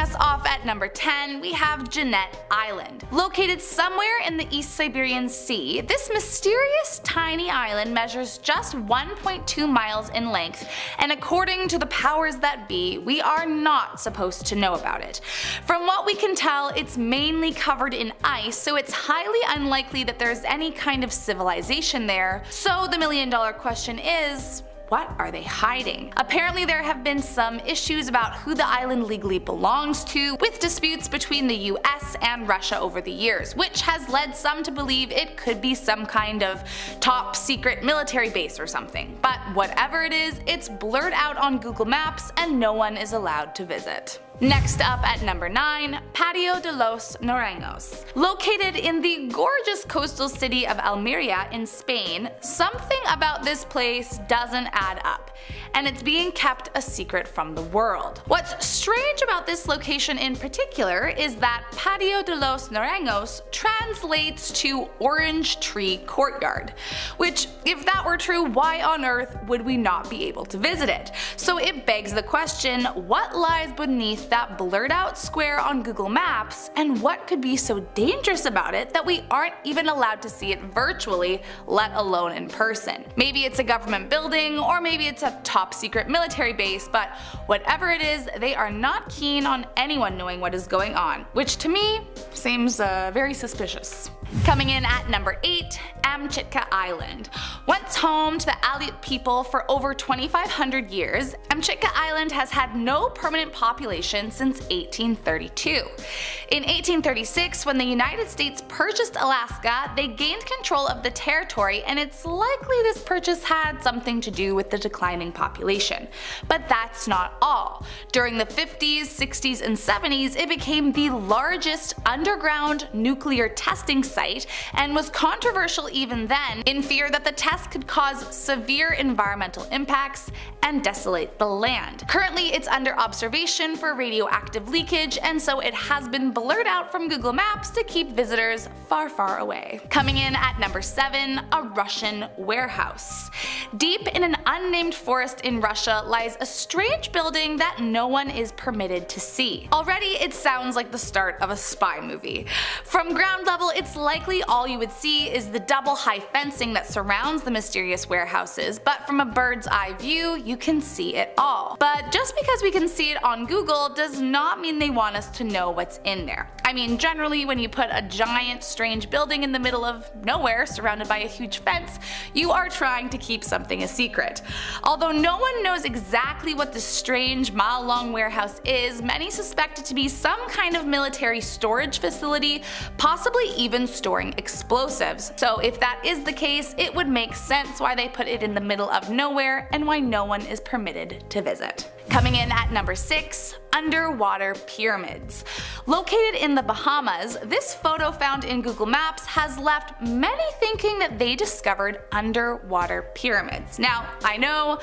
us off at number 10, we have Jeanette Island. Located somewhere in the East Siberian Sea, this mysterious tiny island measures just 1.2 miles in length, and according to the powers that be, we are not supposed to know about it. From what we can tell, it's mainly covered in ice, so it's highly unlikely that there's any kind of civilization there. So the million-dollar question is, what are they hiding? Apparently there have been some issues about who the island legally belongs to, with disputes between the US and Russia over the years, which has led some to believe it could be some kind of top secret military base or something. But whatever it is, it's blurred out on Google Maps and no one is allowed to visit. Next up at number 9, Patio de los Naranjos. Located in the gorgeous coastal city of Almeria in Spain, something about this place doesn't add up, and it's being kept a secret from the world. What's strange about this location in particular is that Patio de los Naranjos translates to Orange Tree Courtyard, which, if that were true, why on earth would we not be able to visit it? So it begs the question, what lies beneath that blurred out square on Google Maps, and what could be so dangerous about it that we aren't even allowed to see it virtually, let alone in person? Maybe it's a government building, or maybe it's a top secret military base, but whatever it is, they are not keen on anyone knowing what is going on, which to me seems very suspicious. Coming in at number 8, Amchitka Island. Once home to the Aleut people for over 2,500 years, Amchitka Island has had no permanent population since 1832. In 1836, when the United States purchased Alaska, they gained control of the territory, and it's likely this purchase had something to do with the declining population. But that's not all. During the 50s, 60s, and 70s, it became the largest underground nuclear testing site and was controversial even then, in fear that the test could cause severe environmental impacts and desolate the land. Currently it's under observation for radioactive leakage, and so it has been blurred out from Google Maps to keep visitors far, far away. Coming in at number 7, a Russian warehouse. Deep in an unnamed forest in Russia lies a strange building that no one is permitted to see. Already it sounds like the start of a spy movie. From ground level, it's likely all you would see is the double high fencing that surrounds the mysterious warehouses, but from a bird's eye view, you can see it all. But just because we can see it on Google does not mean they want us to know what's in there. I mean, generally when you put a giant strange building in the middle of nowhere surrounded by a huge fence, you are trying to keep something a secret. Although no one knows exactly what this strange mile-long warehouse is, many suspect it to be some kind of military storage facility, possibly even storing explosives. So if that is the case, it would make sense why they put it in the middle of nowhere and why no one is permitted to visit. Coming in at number 6, underwater pyramids. Located in the Bahamas, this photo found in Google Maps has left many thinking that they discovered underwater pyramids. Now, I know,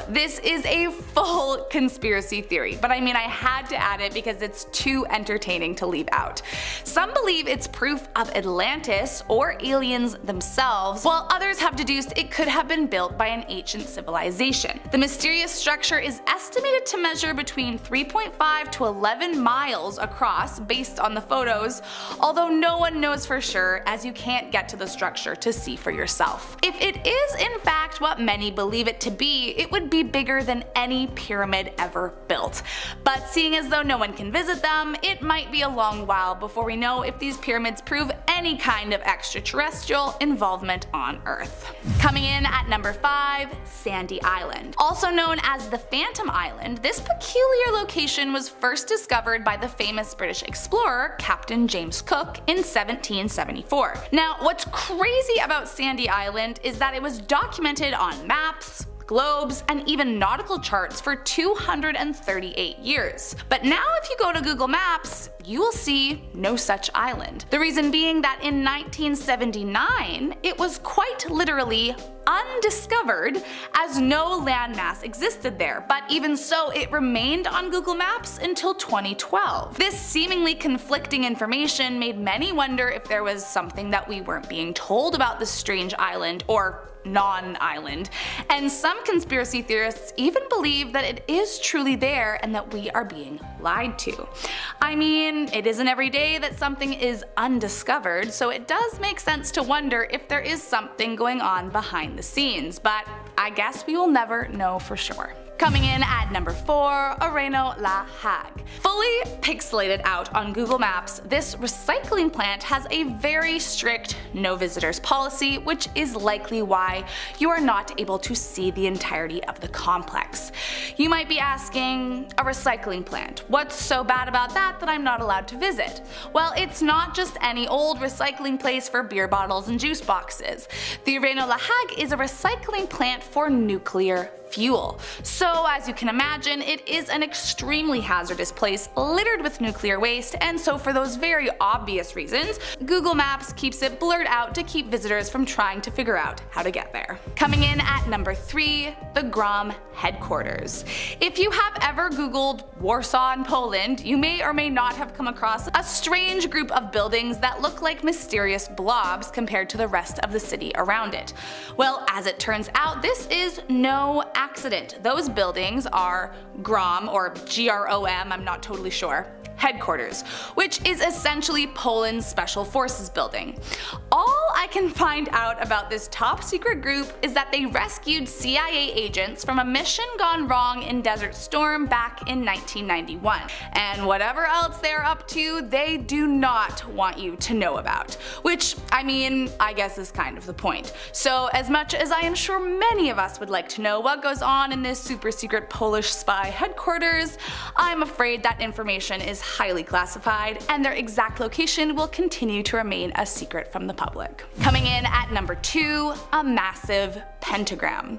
this is a full conspiracy theory, but I mean I had to add it because it's too entertaining to leave out. Some believe it's proof of Atlantis or aliens themselves, while others have deduced it could have been built by an ancient civilization. The mysterious structure is estimated to measure between 3.5 to 11 miles across based on the photos, although no one knows for sure as you can't get to the structure to see for yourself. If it is in fact what many believe it to be, it would be bigger than any pyramid ever built. But seeing as though no one can visit them, it might be a long while before we know if these pyramids prove any kind of extraterrestrial involvement on Earth. Coming in at number 5, Sandy Island. Also known as the Phantom Island, this peculiar location was first discovered by the famous British explorer Captain James Cook in 1774. Now, what's crazy about Sandy Island is that it was documented on maps, globes, and even nautical charts for 238 years. But now if you go to Google Maps, you will see no such island. The reason being that in 1979, it was quite literally undiscovered, as no landmass existed there, but even so it remained on Google Maps until 2012. This seemingly conflicting information made many wonder if there was something that we weren't being told about this strange island, or non-island, and some conspiracy theorists even believe that it is truly there and that we are being lied to. I mean, it isn't every day that something is undiscovered, so it does make sense to wonder if there is something going on behind the scenes, but I guess we will never know for sure. Coming in at number 4, Areno La Hague. Fully pixelated out on Google Maps, this recycling plant has a very strict no visitors policy, which is likely why you are not able to see the entirety of the complex. You might be asking, a recycling plant, what's so bad about that I'm not allowed to visit? Well, it's not just any old recycling place for beer bottles and juice boxes. The Areno La Hague is a recycling plant for nuclear fuel. So as you can imagine, it is an extremely hazardous place littered with nuclear waste, and so for those very obvious reasons, Google Maps keeps it blurred out to keep visitors from trying to figure out how to get there. Coming in at number 3, the GROM headquarters. If you have ever Googled Warsaw in Poland, you may or may not have come across a strange group of buildings that look like mysterious blobs compared to the rest of the city around it. Well, as it turns out, this is no accident. Those buildings are GROM, or GROM, I'm not totally sure, headquarters, which is essentially Poland's Special Forces building. All I can find out about this top secret group is that they rescued CIA agents from a mission gone wrong in Desert Storm back in 1991. And whatever else they're up to, they do not want you to know about. Which, I mean, I guess is kind of the point. So as much as I am sure many of us would like to know what goes on in this super secret Polish spy headquarters, I'm afraid that information is highly classified, and their exact location will continue to remain a secret from the public. Coming in at number 2, a massive pentagram.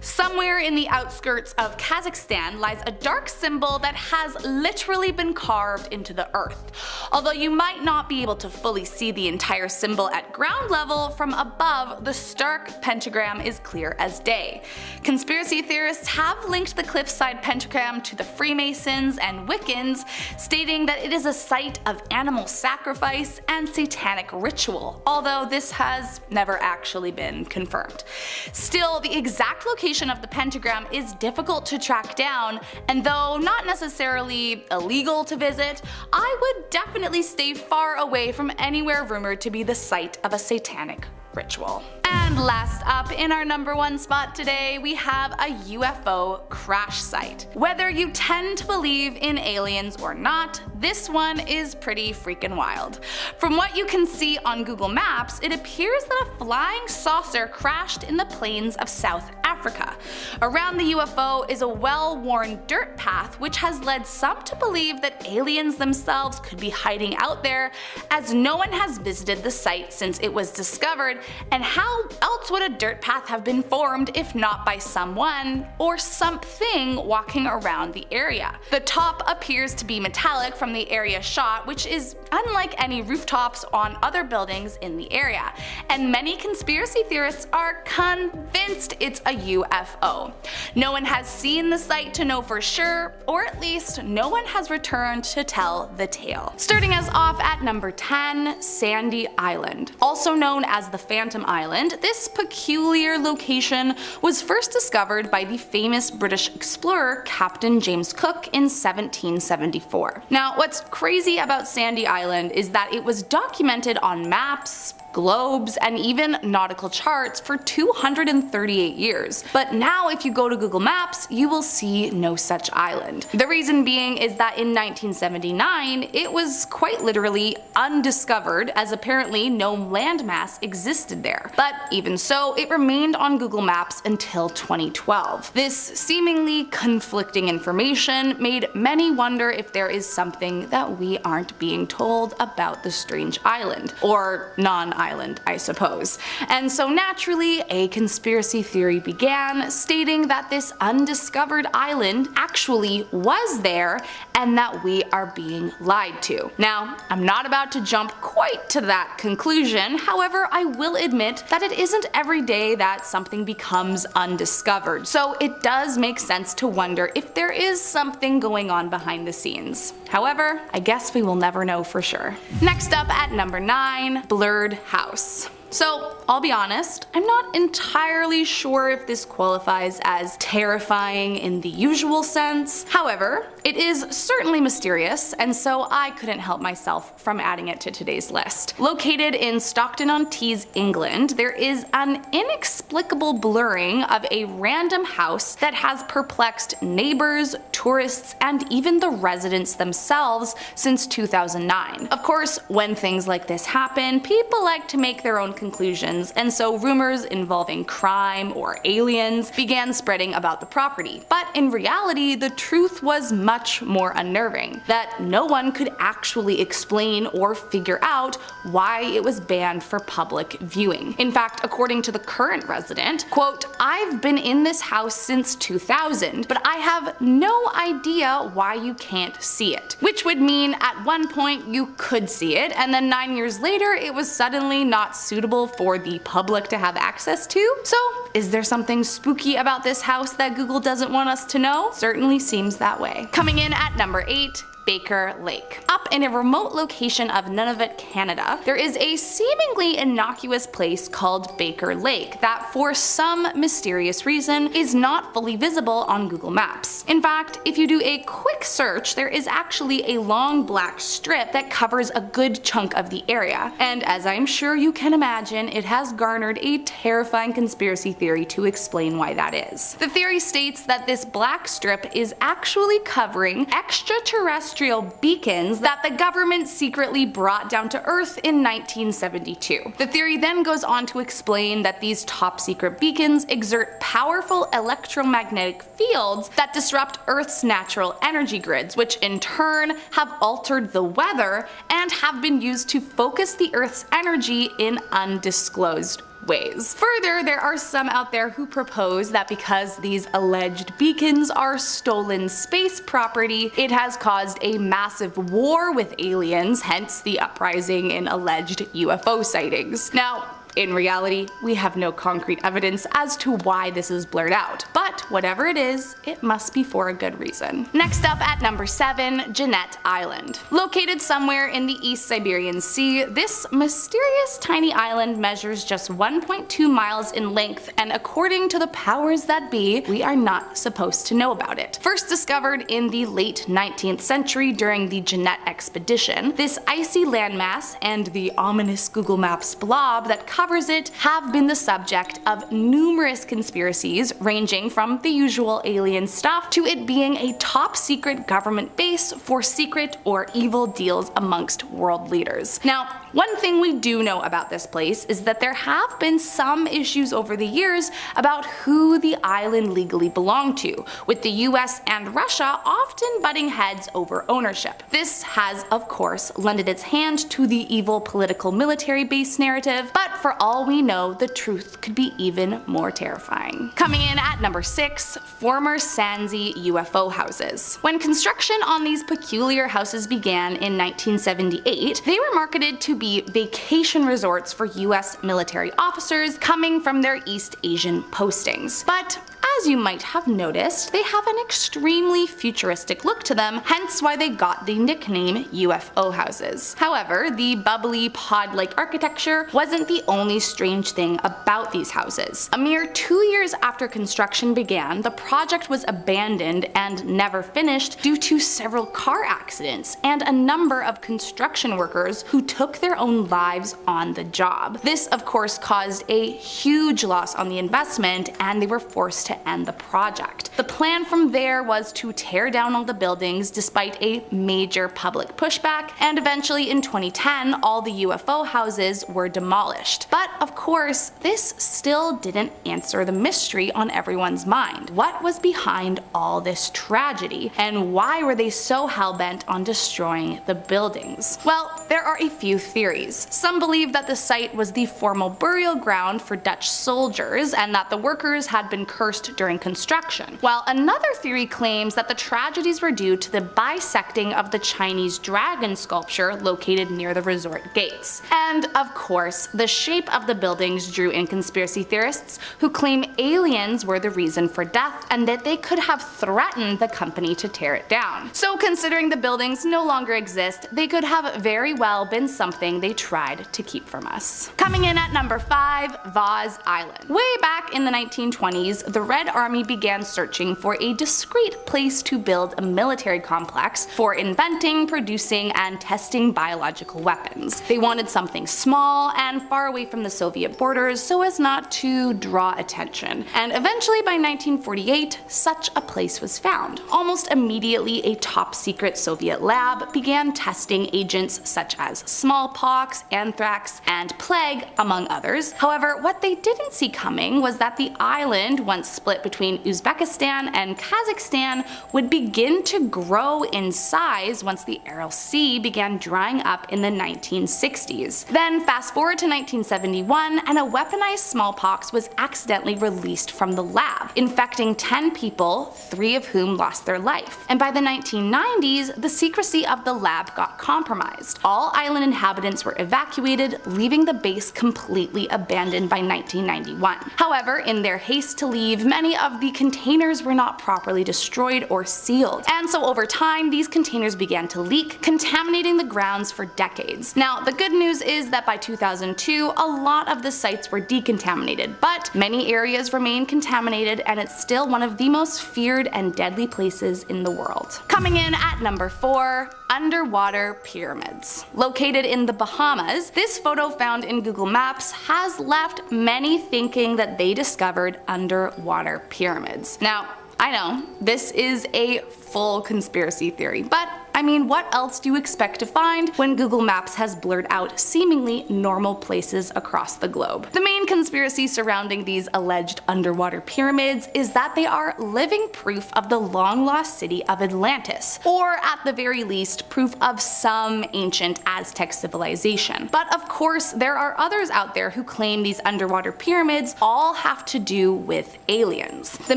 Somewhere in the outskirts of Kazakhstan lies a dark symbol that has literally been carved into the earth. Although you might not be able to fully see the entire symbol at ground level, from above, the stark pentagram is clear as day. Conspiracy theorists have linked the cliffside pentagram to the Freemasons and Wiccans, stating that it is a site of animal sacrifice and satanic ritual, although this has never actually been confirmed. Still, the exact location of the pentagram is difficult to track down, and though not necessarily illegal to visit, I would definitely stay far away from anywhere rumored to be the site of a satanic ritual. And last up, in our number 1 spot today, we have a UFO crash site. Whether you tend to believe in aliens or not, this one is pretty freaking wild. From what you can see on Google Maps, it appears that a flying saucer crashed in the plains of South Africa. Around the UFO is a well-worn dirt path, which has led some to believe that aliens themselves could be hiding out there, as no one has visited the site since it was discovered, and how else would a dirt path have been formed if not by someone or something walking around the area? The top appears to be metallic from the area shot, which is unlike any rooftops on other buildings in the area, and many conspiracy theorists are convinced it's a UFO. No one has seen the site to know for sure, or at least no one has returned to tell the tale. Starting us off at number 10, Sandy Island. Also known as the Phantom Island, this peculiar location was first discovered by the famous British explorer Captain James Cook in 1774. Now, what's crazy about Sandy Island is that it was documented on maps, globes, and even nautical charts for 238 years. But now if you go to Google Maps, you will see no such island. The reason being is that in 1979, it was quite literally undiscovered, as apparently no landmass existed there. But even so, it remained on Google Maps until 2012. This seemingly conflicting information made many wonder if there is something that we aren't being told about the strange island, or non-island, I suppose. And so naturally, a conspiracy theory began, stating that this undiscovered island actually was there and that we are being lied to. Now, I'm not about to jump quite to that conclusion, however, I will admit that it isn't every day that something becomes undiscovered, so it does make sense to wonder if there is something going on behind the scenes. However, I guess we will never know for sure. Next up at number 9, Blurred House. So I'll be honest, I'm not entirely sure if this qualifies as terrifying in the usual sense. However, it is certainly mysterious, and so I couldn't help myself from adding it to today's list. Located in Stockton-on-Tees, England, there is an inexplicable blurring of a random house that has perplexed neighbors, tourists, and even the residents themselves since 2009. Of course, when things like this happen, people like to make their own conclusions, and so rumors involving crime or aliens began spreading about the property. But in reality, the truth was much more unnerving, that no one could actually explain or figure out why it was banned for public viewing. In fact, according to the current resident, quote, "I've been in this house since 2000, but I have no idea why you can't see it." Which would mean at one point you could see it, and then 9 years later it was suddenly not suitable for the public to have access to? So, is there something spooky about this house that Google doesn't want us to know? Certainly seems that way. Coming in at number 8, Baker Lake. Up in a remote location of Nunavut, Canada, there is a seemingly innocuous place called Baker Lake that for some mysterious reason is not fully visible on Google Maps. In fact, if you do a quick search, there is actually a long black strip that covers a good chunk of the area, and as I'm sure you can imagine, it has garnered a terrifying conspiracy theory to explain why that is. The theory states that this black strip is actually covering extraterrestrial beacons that the government secretly brought down to Earth in 1972. The theory then goes on to explain that these top secret beacons exert powerful electromagnetic fields that disrupt Earth's natural energy grids, which in turn have altered the weather and have been used to focus the Earth's energy in undisclosed ways. Further, there are some out there who propose that because these alleged beacons are stolen space property, it has caused a massive war with aliens, hence the uprising in alleged UFO sightings. Now, in reality, we have no concrete evidence as to why this is blurred out, but whatever it is, it must be for a good reason. Next up at number 7, Jeannette Island. Located somewhere in the East Siberian Sea, this mysterious tiny island measures just 1.2 miles in length, and according to the powers that be, we are not supposed to know about it. First discovered in the late 19th century during the Jeannette expedition, this icy landmass and the ominous Google Maps blob that covers it have been the subject of numerous conspiracies, ranging from the usual alien stuff to it being a top secret government base for secret or evil deals amongst world leaders. Now, one thing we do know about this place is that there have been some issues over the years about who the island legally belonged to, with the US and Russia often butting heads over ownership. This has, of course, lended its hand to the evil political military base narrative, but for all we know, the truth could be even more terrifying. Coming in at number 6, former Sansi UFO houses. When construction on these peculiar houses began in 1978, they were marketed to be vacation resorts for US military officers coming from their East Asian postings. But as you might have noticed, they have an extremely futuristic look to them, hence why they got the nickname UFO houses. However, the bubbly pod-like architecture wasn't the only strange thing about these houses. A mere 2 years after construction began, the project was abandoned and never finished due to several car accidents and a number of construction workers who took their own lives on the job. This, of course, caused a huge loss on the investment, and they were forced to end the project. The plan from there was to tear down all the buildings despite a major public pushback, and eventually in 2010 all the UFO houses were demolished. But of course, this still didn't answer the mystery on everyone's mind. What was behind all this tragedy, and why were they so hell-bent on destroying the buildings? Well, there are a few theories. Some believe that the site was the formal burial ground for Dutch soldiers and that the workers had been cursed during construction, while another theory claims that the tragedies were due to the bisecting of the Chinese dragon sculpture located near the resort gates. And of course, the shape of the buildings drew in conspiracy theorists who claim aliens were the reason for death and that they could have threatened the company to tear it down. So considering the buildings no longer exist, they could have very well been something they tried to keep from us. Coming in at number 5, Vaz Island. Way back in the 1920s, the Red Army began searching for a discreet place to build a military complex for inventing, producing, and testing biological weapons. They wanted something small and far away from the Soviet borders so as not to draw attention. And eventually by 1948, such a place was found. Almost immediately, a top-secret Soviet lab began testing agents such as smallpox, anthrax, and plague, among others. However, what they didn't see coming was that the island, once split between Uzbekistan and Kazakhstan, would begin to grow in size once the Aral Sea began drying up in the 1960s. Then fast forward to 1971, and a weaponized smallpox was accidentally released from the lab, infecting 10 people, 3 of whom lost their life. And by the 1990s, the secrecy of the lab got compromised. All island inhabitants were evacuated, leaving the base completely abandoned by 1991. However, in their haste to leave, many of the containers were not properly destroyed or sealed. And so over time, these containers began to leak, contaminating the grounds for decades. Now, the good news is that by 2002, a lot of the sites were decontaminated, but many areas remain contaminated, and it's still one of the most feared and deadly places in the world. Coming in at number 4, underwater pyramids. Located in the Bahamas, this photo found in Google Maps has left many thinking that they discovered underwater pyramids. Now, I know, this is a full conspiracy theory, but I mean, what else do you expect to find when Google Maps has blurred out seemingly normal places across the globe? The main conspiracy surrounding these alleged underwater pyramids is that they are living proof of the long-lost city of Atlantis, or at the very least, proof of some ancient Aztec civilization. But of course, there are others out there who claim these underwater pyramids all have to do with aliens. The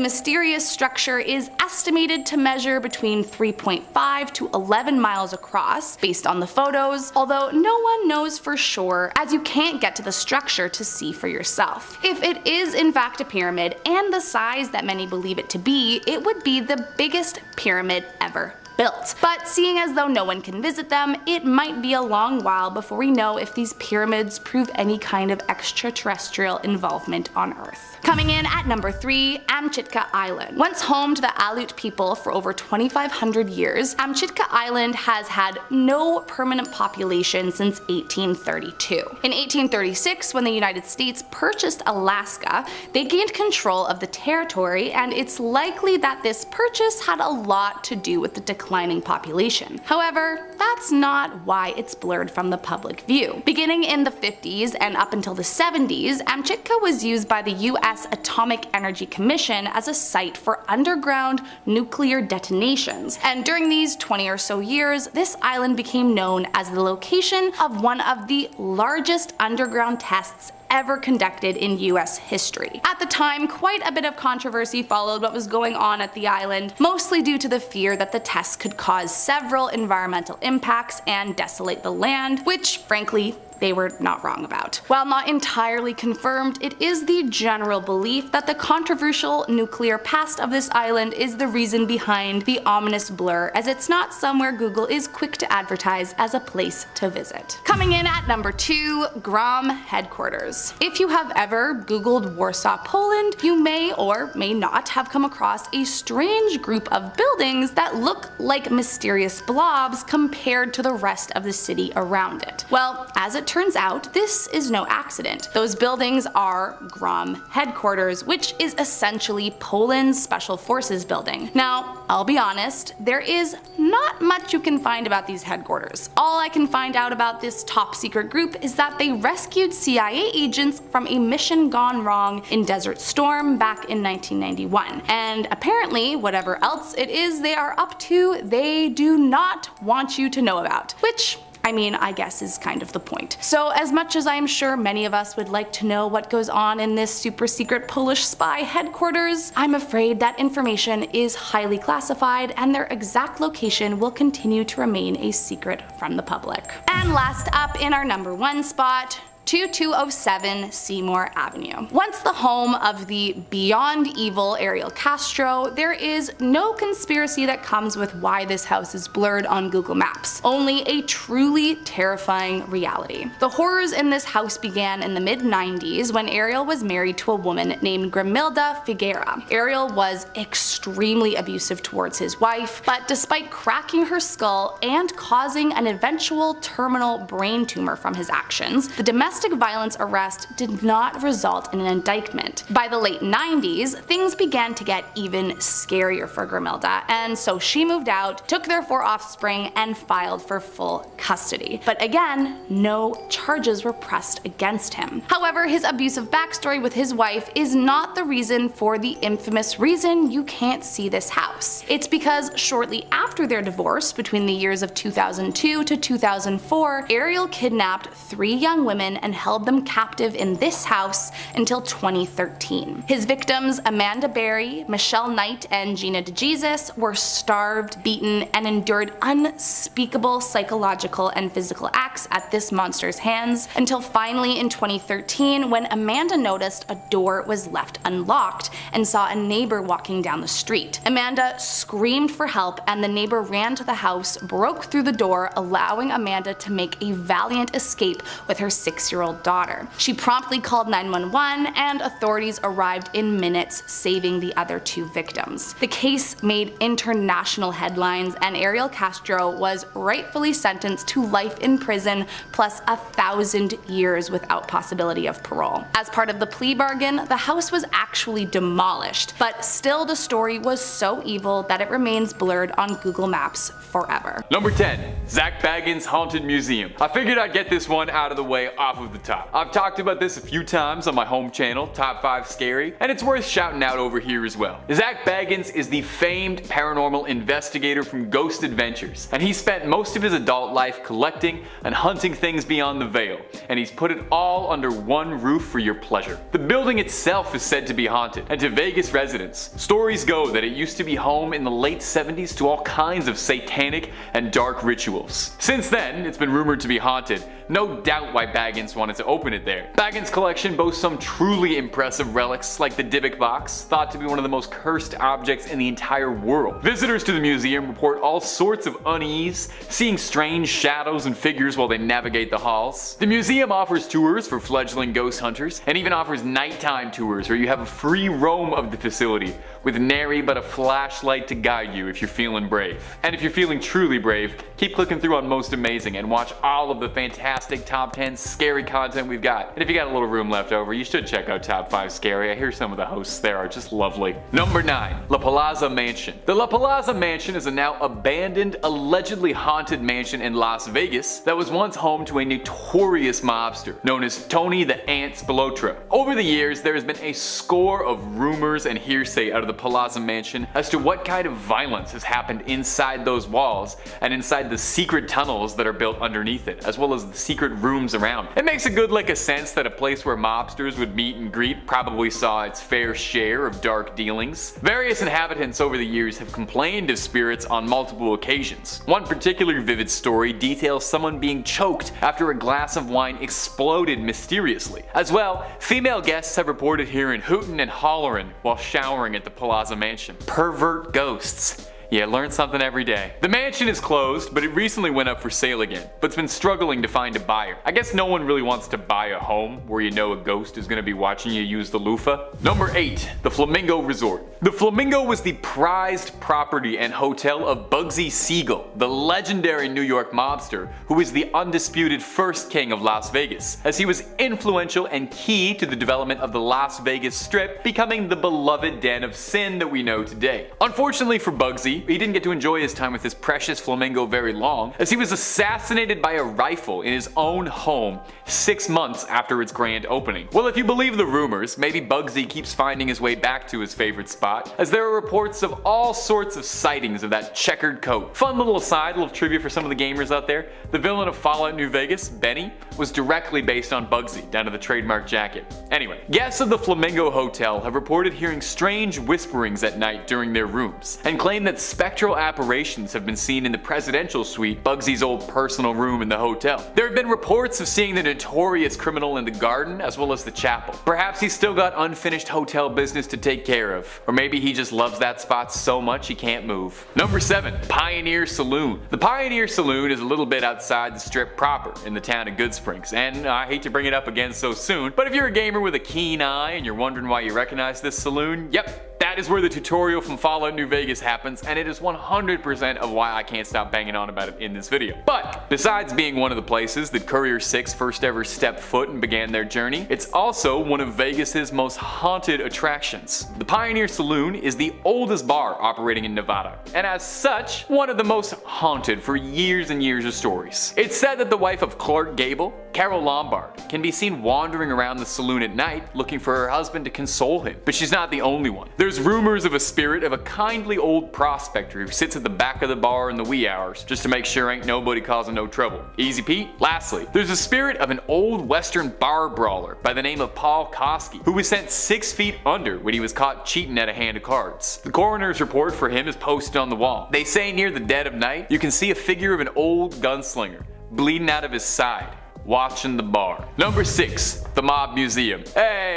mysterious structure is estimated to measure between 3.5 to 11 miles across, based on the photos, although no one knows for sure, as you can't get to the structure to see for yourself. If it is in fact a pyramid, and the size that many believe it to be, it would be the biggest pyramid ever built. But seeing as though no one can visit them, it might be a long while before we know if these pyramids prove any kind of extraterrestrial involvement on Earth. Coming in at number 3, Amchitka Island. Once home to the Aleut people for over 2,500 years, Amchitka Island has had no permanent population since 1832. In 1836, when the United States purchased Alaska, they gained control of the territory, and it's likely that this purchase had a lot to do with the declining population. However, that's not why it's blurred from the public view. Beginning in the 50s and up until the 70s, Amchitka was used by the US Atomic Energy Commission as a site for underground nuclear detonations, and during these 20 or so years, this island became known as the location of one of the largest underground tests ever conducted in US history. At the time, quite a bit of controversy followed what was going on at the island, mostly due to the fear that the tests could cause several environmental impacts and desolate the land, which frankly, they were not wrong about. While not entirely confirmed, it is the general belief that the controversial nuclear past of this island is the reason behind the ominous blur, as it's not somewhere Google is quick to advertise as a place to visit. Coming in at number 2, GROM headquarters. If you have ever Googled Warsaw, Poland, you may or may not have come across a strange group of buildings that look like mysterious blobs compared to the rest of the city around it. Well, as it turns out, this is no accident. Those buildings are GROM headquarters, which is essentially Poland's Special Forces building. Now, I'll be honest, there is not much you can find about these headquarters. All I can find out about this top secret group is that they rescued CIA agents from a mission gone wrong in Desert Storm back in 1991. And apparently, whatever else it is they are up to, they do not want you to know about, which I mean, I guess is kind of the point. So as much as I'm sure many of us would like to know what goes on in this super secret Polish spy headquarters, I'm afraid that information is highly classified and their exact location will continue to remain a secret from the public. And last up in our number 1 spot, to 207 Seymour Avenue. Once the home of the beyond evil Ariel Castro, there is no conspiracy that comes with why this house is blurred on Google Maps, only a truly terrifying reality. The horrors in this house began in the mid-90s when Ariel was married to a woman named Grimilda Figuera. Ariel was extremely abusive towards his wife, but despite cracking her skull and causing an eventual terminal brain tumor from his actions, the domestic violence arrest did not result in an indictment. By the late 90s, things began to get even scarier for Grimilda, and so she moved out, took their 4 offspring, and filed for full custody. But again, no charges were pressed against him. However, his abusive backstory with his wife is not the reason for the infamous reason you can't see this house. It's because shortly after their divorce, between the years of 2002 to 2004, Ariel kidnapped 3 young women and held them captive in this house until 2013. His victims, Amanda Berry, Michelle Knight, and Gina DeJesus, were starved, beaten, and endured unspeakable psychological and physical acts at this monster's hands, until finally in 2013 when Amanda noticed a door was left unlocked and saw a neighbor walking down the street. Amanda screamed for help, and the neighbor ran to the house, broke through the door, allowing Amanda to make a valiant escape with her 6-year-old daughter. She promptly called 911, and authorities arrived in minutes, saving the other 2 victims. The case made international headlines, and Ariel Castro was rightfully sentenced to life in prison plus 1,000 years without possibility of parole. As part of the plea bargain, the house was actually demolished, but still the story was so evil that it remains blurred on Google Maps forever. Number 10. Zak Bagans' Haunted Museum. I figured I'd get this one out of the way off of the top. I've talked about this a few times on my home channel, Top 5 Scary, and it's worth shouting out over here as well. Zak Bagans is the famed paranormal investigator from Ghost Adventures, and he spent most of his adult life collecting and hunting things beyond the veil, and he's put it all under one roof for your pleasure. The building itself is said to be haunted, and to Vegas residents, stories go that it used to be home in the late 70s to all kinds of satanic and dark rituals. Since then, it's been rumored to be haunted. No doubt why Bagans wanted to open it there. Bagans' collection boasts some truly impressive relics like the Dybbuk box, thought to be one of the most cursed objects in the entire world. Visitors to the museum report all sorts of unease, seeing strange shadows and figures while they navigate the halls. The museum offers tours for fledgling ghost hunters, and even offers nighttime tours where you have a free roam of the facility, with nary but a flashlight to guide you if you're feeling brave. And if you're feeling truly brave, keep clicking through on Most Amazing and watch all of the fantastic top 10 scary content we've got. And if you got a little room left over, you should check out Top 5 Scary. I hear some of the hosts there are just lovely. Number 9. La Plaza Mansion. The La Plaza Mansion is a now abandoned, allegedly haunted mansion in Las Vegas that was once home to a notorious mobster known as Tony the Ant Spilotro. Over the years, there has been a score of rumors and hearsay out of the Plaza Mansion as to what kind of violence has happened inside those walls and inside the secret tunnels that are built underneath it, as well as the secret rooms around. It makes a good sense that a place where mobsters would meet and greet probably saw its fair share of dark dealings. Various inhabitants over the years have complained of spirits on multiple occasions. One particular vivid story details someone being choked after a glass of wine exploded mysteriously. As well, female guests have reported hearing hooting and hollering while showering at the Plaza Mansion. Pervert ghosts. Yeah, learn something every day. The mansion is closed, but it recently went up for sale again, but it's been struggling to find a buyer. I guess no one really wants to buy a home where you know a ghost is gonna be watching you use the loofah. Number 8. The Flamingo Resort. The Flamingo was the prized property and hotel of Bugsy Siegel, the legendary New York mobster who is the undisputed first king of Las Vegas, as he was influential and key to the development of the Las Vegas Strip, becoming the beloved den of sin that we know today. Unfortunately for Bugsy, he didn't get to enjoy his time with his precious flamingo very long, as he was assassinated by a rifle in his own home 6 months after its grand opening. Well, if you believe the rumors, maybe Bugsy keeps finding his way back to his favorite spot, as there are reports of all sorts of sightings of that checkered coat. Fun little aside, little trivia for some of the gamers out there, the villain of Fallout New Vegas, Benny, was directly based on Bugsy, down to the trademark jacket. Anyway, guests of the Flamingo Hotel have reported hearing strange whisperings at night during their rooms, and claim that spectral apparitions have been seen in the presidential suite, Bugsy's old personal room in the hotel. There have been reports of seeing the notorious criminal in the garden as well as the chapel. Perhaps he's still got unfinished hotel business to take care of, or maybe he just loves that spot so much he can't move. Number 7. Pioneer Saloon. The Pioneer Saloon is a little bit outside the strip proper in the town of Goodsprings, and I hate to bring it up again so soon, but if you're a gamer with a keen eye and you're wondering why you recognize this saloon, yep, that is where the tutorial from Fallout New Vegas happens, and it is 100% of why I can't stop banging on about it in this video. But besides being one of the places that Courier 6 first ever stepped foot and began their journey, it's also one of Vegas's most haunted attractions. The Pioneer Saloon is the oldest bar operating in Nevada, and as such, one of the most haunted for years and years of stories. It's said that the wife of Clark Gable, Carol Lombard, can be seen wandering around the saloon at night looking for her husband to console him, but she's not the only one. There's rumors of a spirit of a kindly old prospector who sits at the back of the bar in the wee hours just to make sure ain't nobody causing no trouble. Easy Pete? Lastly, there's a spirit of an old western bar brawler by the name of Paul Koski, who was sent 6 feet under when he was caught cheating at a hand of cards. The coroner's report for him is posted on the wall. They say near the dead of night, you can see a figure of an old gunslinger bleeding out of his side, watching the bar. Number 6. The Mob Museum. Hey,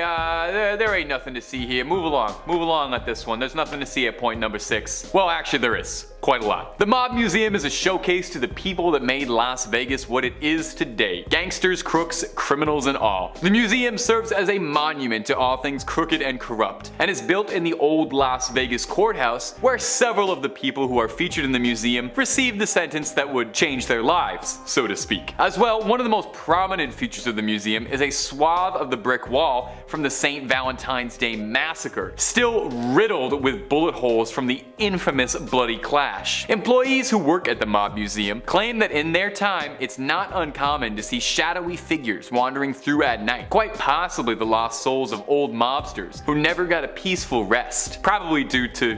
there ain't nothing to see here. Move along at this one. There's nothing to see at point number 6. Well, actually there is. Quite a lot. The Mob Museum is a showcase to the people that made Las Vegas what it is today. Gangsters, crooks, criminals, and all. The museum serves as a monument to all things crooked and corrupt, and is built in the old Las Vegas courthouse, where several of the people who are featured in the museum received the sentence that would change their lives, so to speak. As well, one of the most prominent features of the museum is a swath of the brick wall from the St. Valentine's Day Massacre, still riddled with bullet holes from the infamous Bloody Clash. Employees who work at the Mob Museum claim that in their time it's not uncommon to see shadowy figures wandering through at night, quite possibly the lost souls of old mobsters who never got a peaceful rest, probably due to,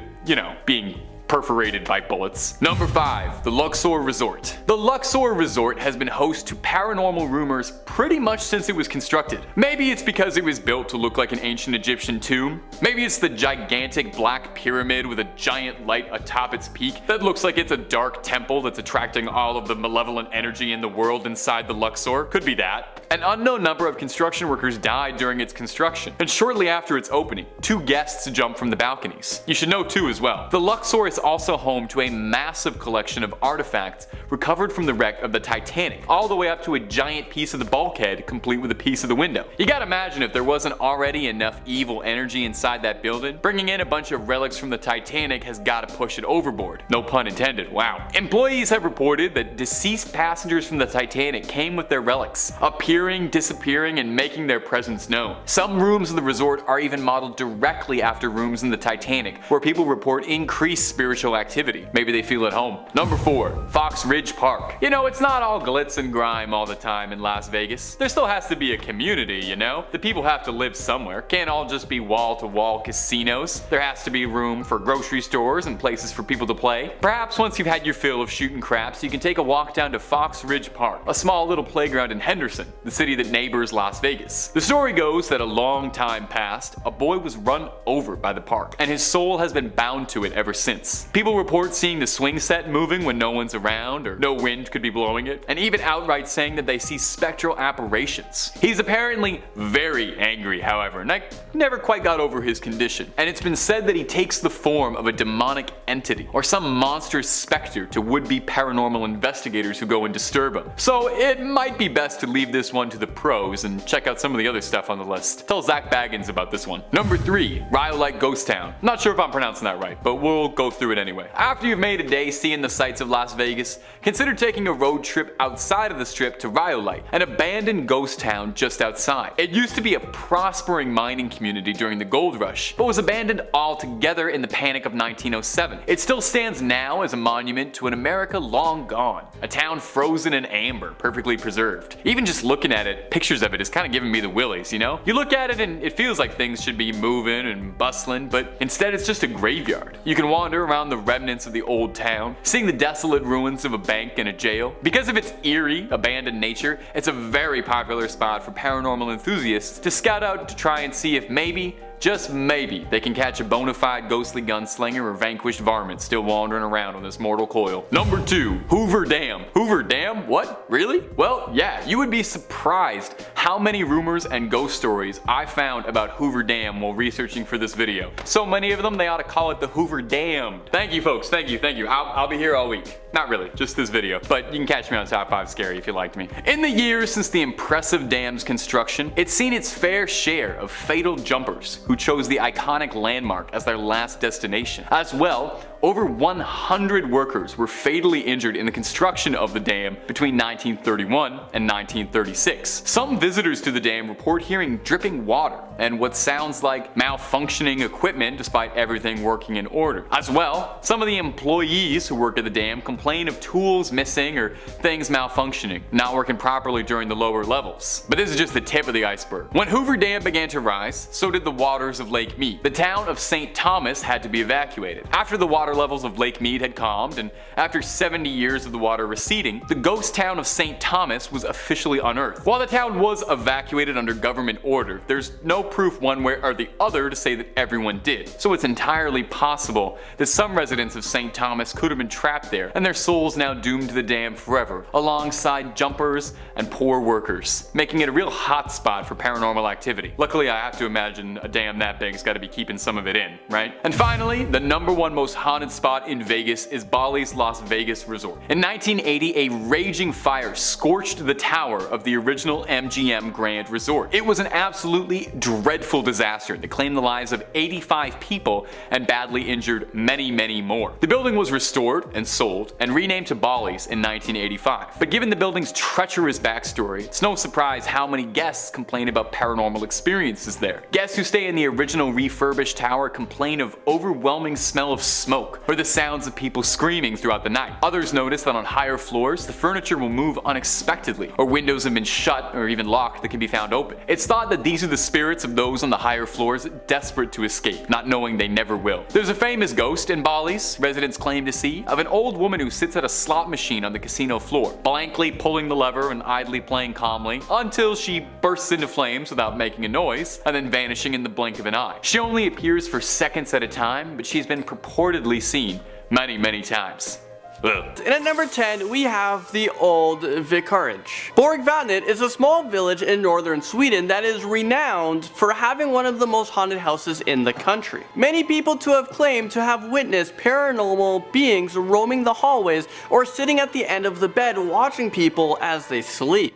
being perforated by bullets. Number 5. The Luxor Resort. The Luxor Resort has been host to paranormal rumors pretty much since it was constructed. Maybe it's because it was built to look like an ancient Egyptian tomb. Maybe it's the gigantic black pyramid with a giant light atop its peak that looks like it's a dark temple that's attracting all of the malevolent energy in the world inside the Luxor. Could be that. An unknown number of construction workers died during its construction, and shortly after its opening, 2 guests jumped from the balconies. You should know too as well. The Luxor is also home to a massive collection of artifacts recovered from the wreck of the Titanic, all the way up to a giant piece of the bulkhead complete with a piece of the window. You gotta imagine if there wasn't already enough evil energy inside that building, bringing in a bunch of relics from the Titanic has gotta push it overboard. No pun intended, wow. Employees have reported that deceased passengers from the Titanic came with their relics, appearing, disappearing, and making their presence known. Some rooms of the resort are even modeled directly after rooms in the Titanic, where people report increased spiritual activity. Maybe they feel at home. Number 4. Fox Ridge Park. It's not all glitz and grime all the time in Las Vegas. There still has to be a community, The people have to live somewhere. Can't all just be wall-to-wall casinos. There has to be room for grocery stores and places for people to play. Perhaps once you've had your fill of shooting craps, you can take a walk down to Fox Ridge Park, a small little playground in Henderson, the city that neighbors Las Vegas. The story goes that a long time past, a boy was run over by the park, and his soul has been bound to it ever since. People report seeing the swing set moving when no one's around or no wind could be blowing it, and even outright saying that they see spectral apparitions. He's apparently very angry, however, and I never quite got over his condition, and it's been said that he takes the form of a demonic entity or some monstrous specter to would-be paranormal investigators who go and disturb him. So it might be best to leave this one to the pros and check out some of the other stuff on the list. Tell Zach Baggins about this one. Number 3. Rhyolite Ghost Town. Not sure if I'm pronouncing that right, but we'll go through it anyway. After you've made a day seeing the sights of Las Vegas, consider taking a road trip outside of the strip to Rhyolite, an abandoned ghost town just outside. It used to be a prospering mining community during the gold rush, but was abandoned altogether in the panic of 1907. It still stands now as a monument to an America long gone, a town frozen in amber, perfectly preserved. Even just looking at it, pictures of it is kind of giving me the willies, You look at it and it feels like things should be moving and bustling, but instead it's just a graveyard. You can wander around the remnants of the old town, seeing the desolate ruins of a bank and a jail. Because of its eerie, abandoned nature, it's a very popular spot for paranormal enthusiasts to scout out to try and see if maybe just maybe, they can catch a bona fide ghostly gunslinger or vanquished varmint still wandering around on this mortal coil. Number 2. Hoover Dam. Hoover Dam? What? Really? Well, yeah, you would be surprised how many rumors and ghost stories I found about Hoover Dam while researching for this video. So many of them, they ought to call it the Hoover Dam. Thank you folks, thank you. I'll be here all week. Not really, just this video, but you can catch me on Top 5 Scary if you liked me. In the years since the impressive dam's construction, it's seen its fair share of fatal jumpers who chose the iconic landmark as their last destination. As well, over 100 workers were fatally injured in the construction of the dam between 1931 and 1936. Some visitors to the dam report hearing dripping water and what sounds like malfunctioning equipment despite everything working in order. As well, some of the employees who work at the dam complain of tools missing or things malfunctioning, not working properly during the lower levels. But this is just the tip of the iceberg. When Hoover Dam began to rise, so did the waters of Lake Mead. The town of St. Thomas had to be evacuated. After the water levels of Lake Mead had calmed, and after 70 years of the water receding, the ghost town of St. Thomas was officially unearthed. While the town was evacuated under government order, there's no proof one way or the other to say that everyone did. So it's entirely possible that some residents of St. Thomas could have been trapped there, and their souls now doomed to the dam forever, alongside jumpers and poor workers, making it a real hotspot for paranormal activity. Luckily, I have to imagine a dam that big's gotta be keeping some of it in, right? And finally, the #1 most haunted spot in Vegas is Bally's Las Vegas Resort. In 1980, a raging fire scorched the tower of the original MGM Grand Resort. It was an absolutely dreadful disaster that claimed the lives of 85 people and badly injured many, many more. The building was restored and sold and renamed to Bally's in 1985. But given the building's treacherous backstory, it's no surprise how many guests complain about paranormal experiences there. Guests who stay in the original refurbished tower complain of overwhelming smell of smoke or the sounds of people screaming throughout the night. Others notice that on higher floors, the furniture will move unexpectedly, or windows have been shut or even locked that can be found open. It's thought that these are the spirits of those on the higher floors desperate to escape, not knowing they never will. There's a famous ghost in Bally's, residents claim to see, of an old woman who sits at a slot machine on the casino floor, blankly pulling the lever and idly playing calmly until she bursts into flames without making a noise, and then vanishing in the blink of an eye. She only appears for seconds at a time, but she's been purportedly seen many, many times. Ugh. And at number 10, we have the Old Vicarage. Borgvattnet is a small village in northern Sweden that is renowned for having one of the most haunted houses in the country. Many people to have claimed to have witnessed paranormal beings roaming the hallways or sitting at the end of the bed watching people as they sleep.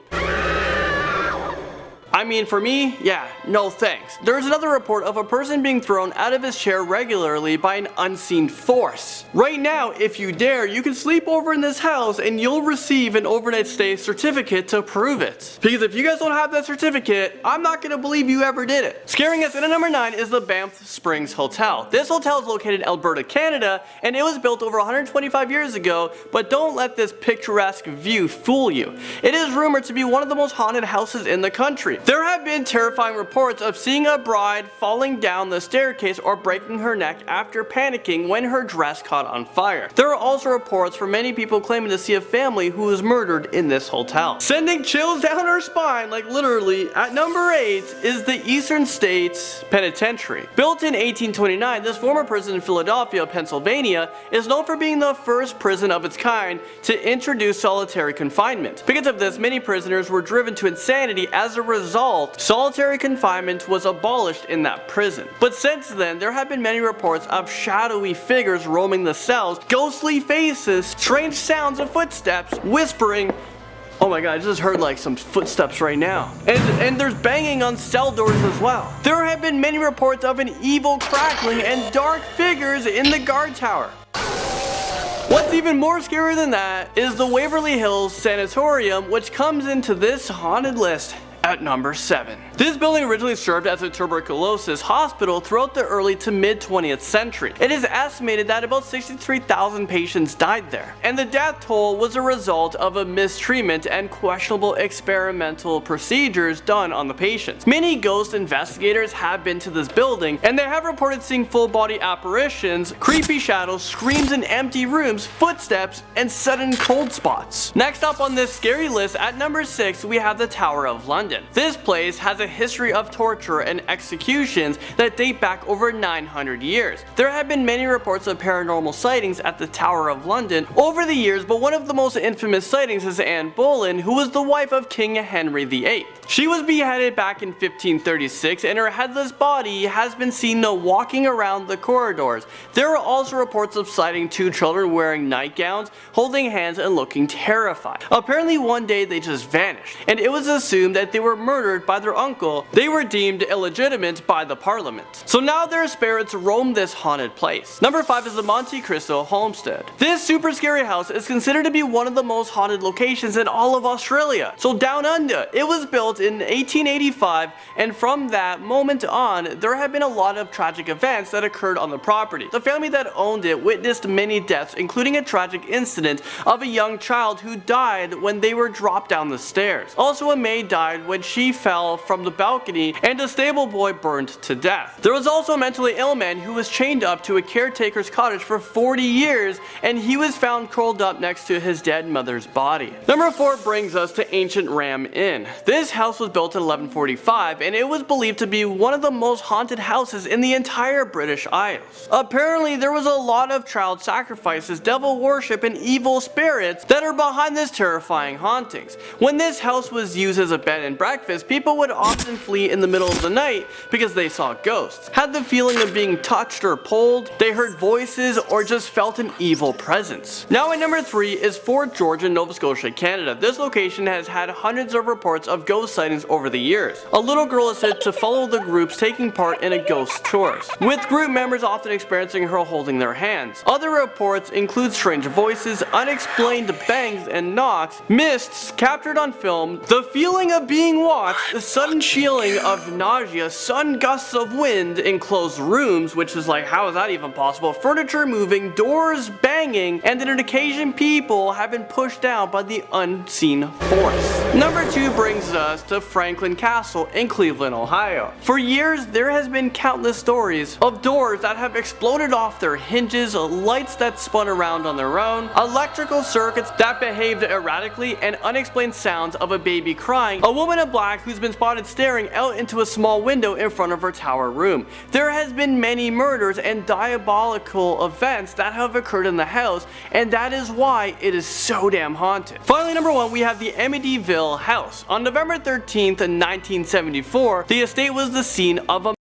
I mean, for me, yeah, no thanks. There's another report of a person being thrown out of his chair regularly by an unseen force. Right now, if you dare, you can sleep over in this house and you'll receive an overnight stay certificate to prove it. Because if you guys don't have that certificate, I'm not gonna believe you ever did it. Scaring us in at number 9 is the Banff Springs Hotel. This hotel is located in Alberta, Canada, and it was built over 125 years ago, but don't let this picturesque view fool you. It is rumored to be one of the most haunted houses in the country. There have been terrifying reports of seeing a bride falling down the staircase or breaking her neck after panicking when her dress caught on fire. There are also reports from many people claiming to see a family who was murdered in this hotel. Sending chills down her spine, like literally, at number 8 is the Eastern States Penitentiary. Built in 1829, this former prison in Philadelphia, Pennsylvania, is known for being the first prison of its kind to introduce solitary confinement. Because of this, many prisoners were driven to insanity. As a result, solitary confinement was abolished in that prison. But since then, there have been many reports of shadowy figures roaming the cells, ghostly faces, strange sounds of footsteps, whispering. Oh my god, I just heard like some footsteps right now. And there's banging on cell doors as well. There have been many reports of an evil crackling and dark figures in the guard tower. What's even more scary than that is the Waverly Hills Sanatorium, which comes into this haunted list at number 7. This building originally served as a tuberculosis hospital throughout the early to mid 20th century. It is estimated that about 63,000 patients died there, and the death toll was a result of a mistreatment and questionable experimental procedures done on the patients. Many ghost investigators have been to this building, and they have reported seeing full body apparitions, creepy shadows, screams in empty rooms, footsteps, and sudden cold spots. Next up on this scary list at number 6, we have the Tower of London. London. This place has a history of torture and executions that date back over 900 years. There have been many reports of paranormal sightings at the Tower of London over the years, but one of the most infamous sightings is Anne Boleyn, who was the wife of King Henry VIII. She was beheaded back in 1536, and her headless body has been seen walking around the corridors. There are also reports of sighting two children wearing nightgowns, holding hands and looking terrified. Apparently one day they just vanished, and it was assumed that they were murdered by their uncle. They were deemed illegitimate by the parliament. So now their spirits roam this haunted place. Number 5 is the Monte Cristo Homestead. This super scary house is considered to be one of the most haunted locations in all of Australia. So down under, it was built in 1885, and from that moment on, there have been a lot of tragic events that occurred on the property. The family that owned it witnessed many deaths, including a tragic incident of a young child who died when they were dropped down the stairs. Also, a maid died when she fell from the balcony, and a stable boy burned to death. There was also a mentally ill man who was chained up to a caretaker's cottage for 40 years, and he was found curled up next to his dead mother's body. Number 4 brings us to Ancient Ram Inn. This house was built in 1145, and it was believed to be one of the most haunted houses in the entire British Isles. Apparently, there was a lot of child sacrifices, devil worship, and evil spirits that are behind this terrifying hauntings. When this house was used as a bed and breakfast, people would often flee in the middle of the night because they saw ghosts, had the feeling of being touched or pulled, they heard voices, or just felt an evil presence. Now at number 3 is Fort George in Nova Scotia, Canada. This location has had hundreds of reports of ghost sightings over the years. A little girl is said to follow the groups taking part in a ghost tours, with group members often experiencing her holding their hands. Other reports include strange voices, unexplained bangs and knocks, mists captured on film, the feeling of being watched, the sudden feeling of nausea, sudden gusts of wind in closed rooms, which is like, how is that even possible? Furniture moving, doors banging, and on an occasion people have been pushed down by the unseen force. Number 2 brings us to Franklin Castle in Cleveland, Ohio. For years, there has been countless stories of doors that have exploded off their hinges, lights that spun around on their own, electrical circuits that behaved erratically, and unexplained sounds of a baby crying, a woman in black who's been spotted staring out into a small window in front of her tower room. There has been many murders and diabolical events that have occurred in the house, and that is why it is so damn haunted. Finally, number 1, we have the Amityville house. On November 13th, 1974, the estate was the scene of a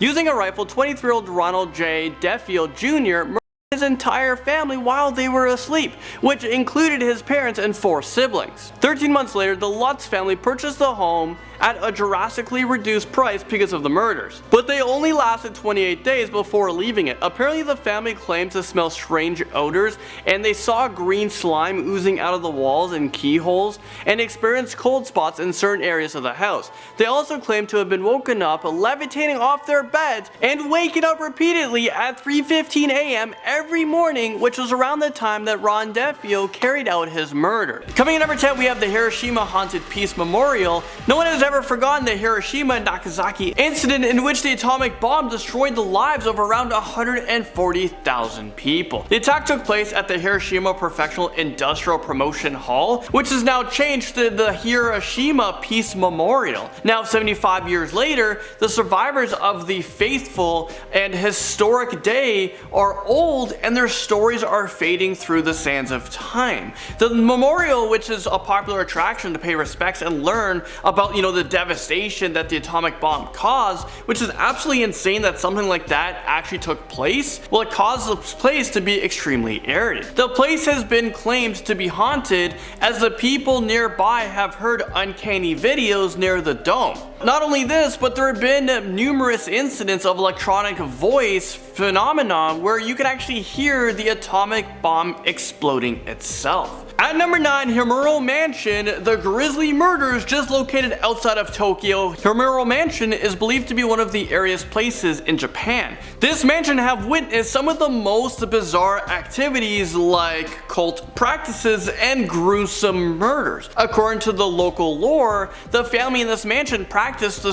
using a rifle, 23-year-old Ronald J. Deffield Jr. murdered his entire family while they were asleep, which included his parents and 4 siblings. 13 months later, the Lutz family purchased the home at a drastically reduced price because of the murders, but they only lasted 28 days before leaving it. Apparently the family claimed to smell strange odors, and they saw green slime oozing out of the walls and keyholes, and experienced cold spots in certain areas of the house. They also claimed to have been woken up levitating off their beds and waking up repeatedly at 3:15 a.m. every morning, which was around the time that Ron Deffield carried out his murder. Coming in number 10, we have the Hiroshima Haunted Peace Memorial. No one has ever forgotten the Hiroshima and Nagasaki incident in which the atomic bomb destroyed the lives of around 140,000 people. The attack took place at the Hiroshima Professional Industrial Promotion Hall, which is now changed to the Hiroshima Peace Memorial. Now 75 years later, the survivors of the faithful and historic day are old, and their stories are fading through the sands of time. The memorial, which is a popular attraction to pay respects and learn about, the devastation that the atomic bomb caused, which is absolutely insane that something like that actually took place. Well, it caused the place to be extremely eerie. The place has been claimed to be haunted, as the people nearby have heard uncanny videos near the dome. Not only this, but there have been numerous incidents of electronic voice phenomenon where you can actually hear the atomic bomb exploding itself. At number 9, Himuro Mansion, the grisly murders just located outside of Tokyo. Himuro Mansion is believed to be one of the airiest places in Japan. This mansion have witnessed some of the most bizarre activities like cult practices and gruesome murders. According to the local lore, the family in this mansion practiced the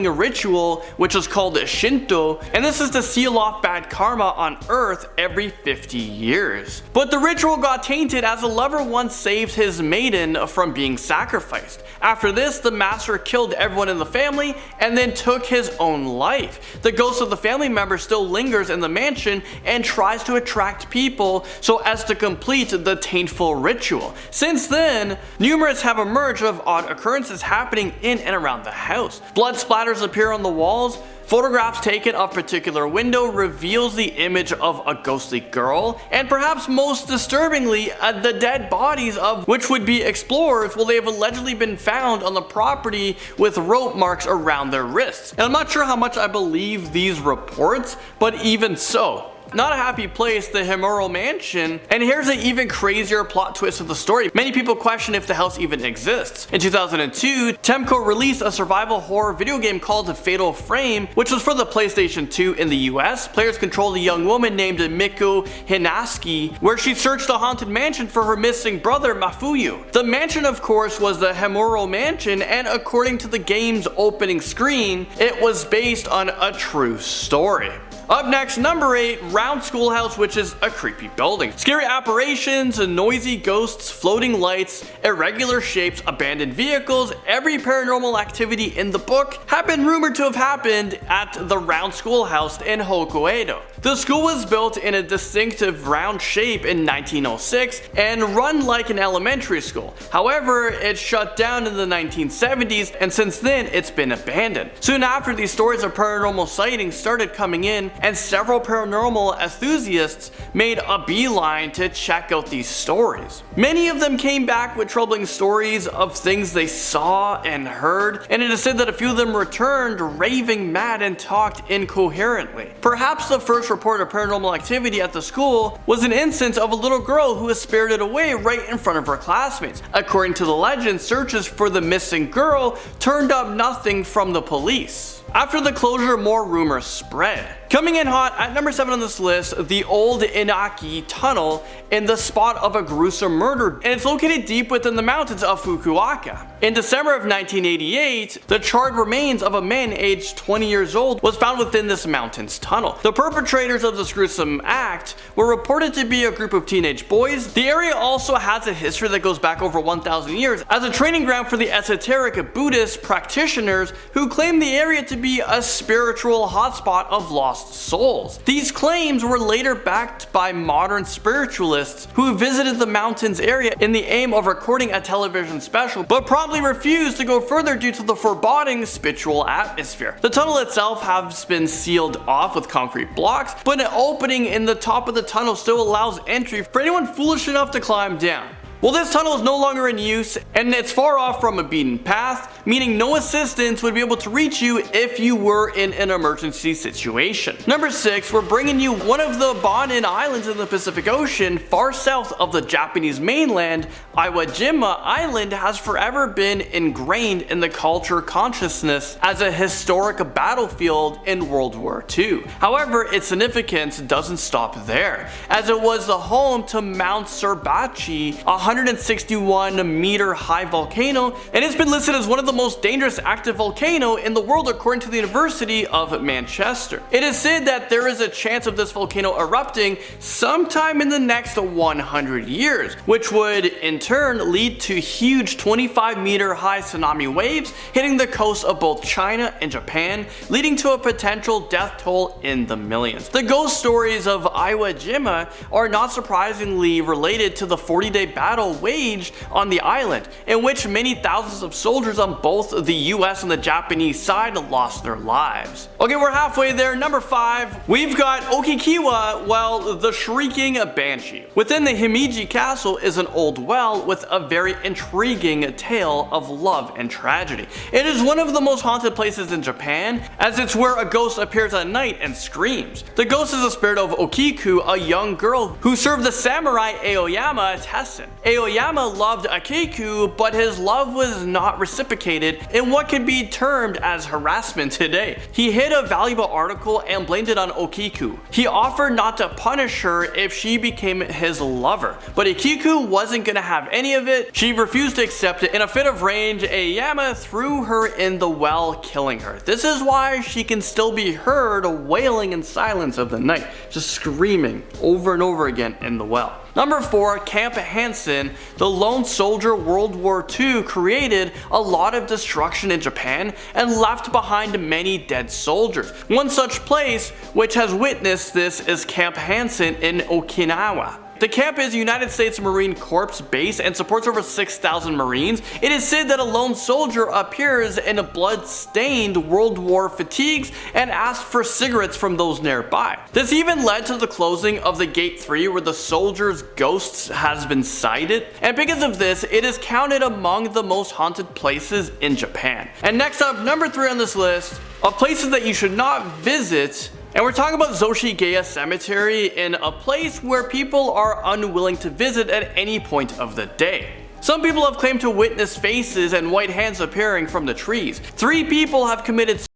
a ritual which is called Shinto, and this is to seal off bad karma on Earth every 50 years. But the ritual got tainted as a lover once saved his maiden from being sacrificed. After this, the master killed everyone in the family and then took his own life. The ghost of the family member still lingers in the mansion and tries to attract people so as to complete the taintful ritual. Since then, numerous have emerged of odd occurrences happening in and around the house. Blood splatters appear on the walls. Photographs taken of particular window reveals the image of a ghostly girl, and perhaps most disturbingly, the dead bodies of which would be explorers, well, they have allegedly been found on the property with rope marks around their wrists. And I'm not sure how much I believe these reports, but even so, not a happy place, the Himuro Mansion, and here's an even crazier plot twist of the story. Many people question if the house even exists. In 2002, Timecodes released a survival horror video game called Fatal Frame, which was for the PlayStation 2 in the US. Players controlled a young woman named Miko Hinaski, where she searched the haunted mansion for her missing brother Mafuyu. The mansion, of course, was the Himuro Mansion, and according to the game's opening screen, it was based on a true story. Up next, number 8, Round Schoolhouse, which is a creepy building. Scary apparitions, noisy ghosts, floating lights, irregular shapes, abandoned vehicles, every paranormal activity in the book have been rumored to have happened at the Round Schoolhouse in Hokkaido. The school was built in a distinctive round shape in 1906 and run like an elementary school. However, it shut down in the 1970s, and since then it's been abandoned. Soon after, these stories of paranormal sightings started coming in, and several paranormal enthusiasts made a beeline to check out these stories. Many of them came back with troubling stories of things they saw and heard, and it is said that a few of them returned raving mad and talked incoherently. Perhaps the first report of paranormal activity at the school was an instance of a little girl who was spirited away right in front of her classmates. According to the legend, searches for the missing girl turned up nothing from the police. After the closure, more rumors spread. Coming in hot at number 7 on this list, the old Inaki Tunnel in the spot of a gruesome murder, and it's located deep within the mountains of Fukuoka. In December of 1988, the charred remains of a man aged 20 years old was found within this mountain's tunnel. The perpetrators of this gruesome act were reported to be a group of teenage boys. The area also has a history that goes back over 1,000 years as a training ground for the esoteric Buddhist practitioners who claim the area to be a spiritual hotspot of lost souls. These claims were later backed by modern spiritualists who visited the mountains area in the aim of recording a television special, but promptly refused to go further due to the foreboding spiritual atmosphere. The tunnel itself has been sealed off with concrete blocks, but an opening in the top of the tunnel still allows entry for anyone foolish enough to climb down. Well, this tunnel is no longer in use, and it's far off from a beaten path, meaning no assistance would be able to reach you if you were in an emergency situation. Number 6, we're bringing you one of the Bonin Islands in the Pacific Ocean, far south of the Japanese mainland. Iwo Jima Island has forever been ingrained in the culture consciousness as a historic battlefield in World War II. However, its significance doesn't stop there, as it was the home to Mount Surbachi, a 161 meter high volcano, and it's been listed as one of the most dangerous active volcano in the world according to the University of Manchester. It is said that there is a chance of this volcano erupting sometime in the next 100 years, which would in turn lead to huge 25-meter high tsunami waves hitting the coast of both China and Japan, leading to a potential death toll in the millions. The ghost stories of Iwo Jima are not surprisingly related to the 40-day battle waged on the island, in which many thousands of soldiers on both the US and the Japanese side lost their lives. Okay, we're halfway there. Number 5, we've got Okikiwa, well, the Shrieking Banshee. Within the Himeji Castle is an old well with a very intriguing tale of love and tragedy. It is one of the most haunted places in Japan, as it's where a ghost appears at night and screams. The ghost is the spirit of Okiku, a young girl who served the samurai Aoyama Tessen. Aoyama loved Akiku, but his love was not reciprocated in what could be termed as harassment today. He hid a valuable article and blamed it on Okiku. He offered not to punish her if she became his lover, but Akiku wasn't gonna have any of it. She refused to accept it. In a fit of rage, Aoyama threw her in the well, killing her. This is why she can still be heard wailing in silence of the night, just screaming over and over again in the well. Number 4, Camp Hansen. The lone soldier World War II created a lot of destruction in Japan and left behind many dead soldiers. One such place which has witnessed this is Camp Hansen in Okinawa. The camp is a United States Marine Corps base and supports over 6,000 Marines. It is said that a lone soldier appears in a blood-stained World War fatigues and asks for cigarettes from those nearby. This even led to the closing of the Gate 3 where the soldier's ghost has been sighted. And because of this, it is counted among the most haunted places in Japan. And next up, number 3 on this list of places that you should not visit. And we're talking about Zoshigeya Cemetery, in a place where people are unwilling to visit at any point of the day. Some people have claimed to witness faces and white hands appearing from the trees. 3 people have committed this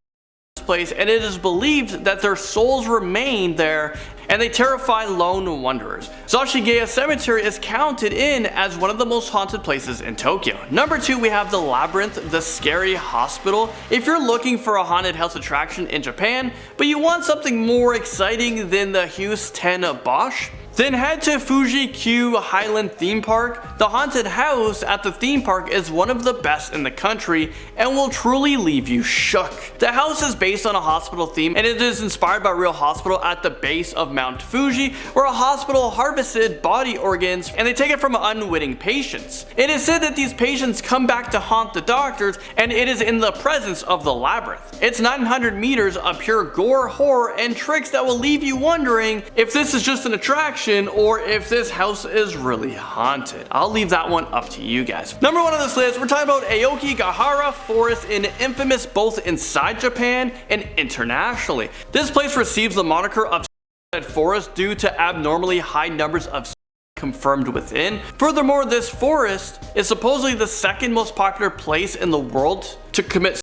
place, and it is believed that their souls remain there and they terrify lone wanderers. Zoshigeya Cemetery is counted in as one of the most haunted places in Tokyo. Number 2, we have the Labyrinth, the Scary Hospital. If you're looking for a haunted house attraction in Japan, but you want something more exciting than the Houston Bosch, then head to Fuji-Q Highland Theme Park. The haunted house at the theme park is one of the best in the country and will truly leave you shook. The house is based on a hospital theme, and it is inspired by a real hospital at the base of Mount Fuji, where a hospital harvested body organs and they take it from unwitting patients. It is said that these patients come back to haunt the doctors, and it is in the presence of the labyrinth. It's 900 meters of pure gore, horror, and tricks that will leave you wondering if this is just an attraction or if this house is really haunted. I'll leave that one up to you guys. Number 1 on this list, we're talking about Aokigahara Forest, an infamous both inside Japan and internationally. This place receives the moniker of forest due to abnormally high numbers of confirmed within. Furthermore, this forest is supposedly the second most popular place in the world to commit,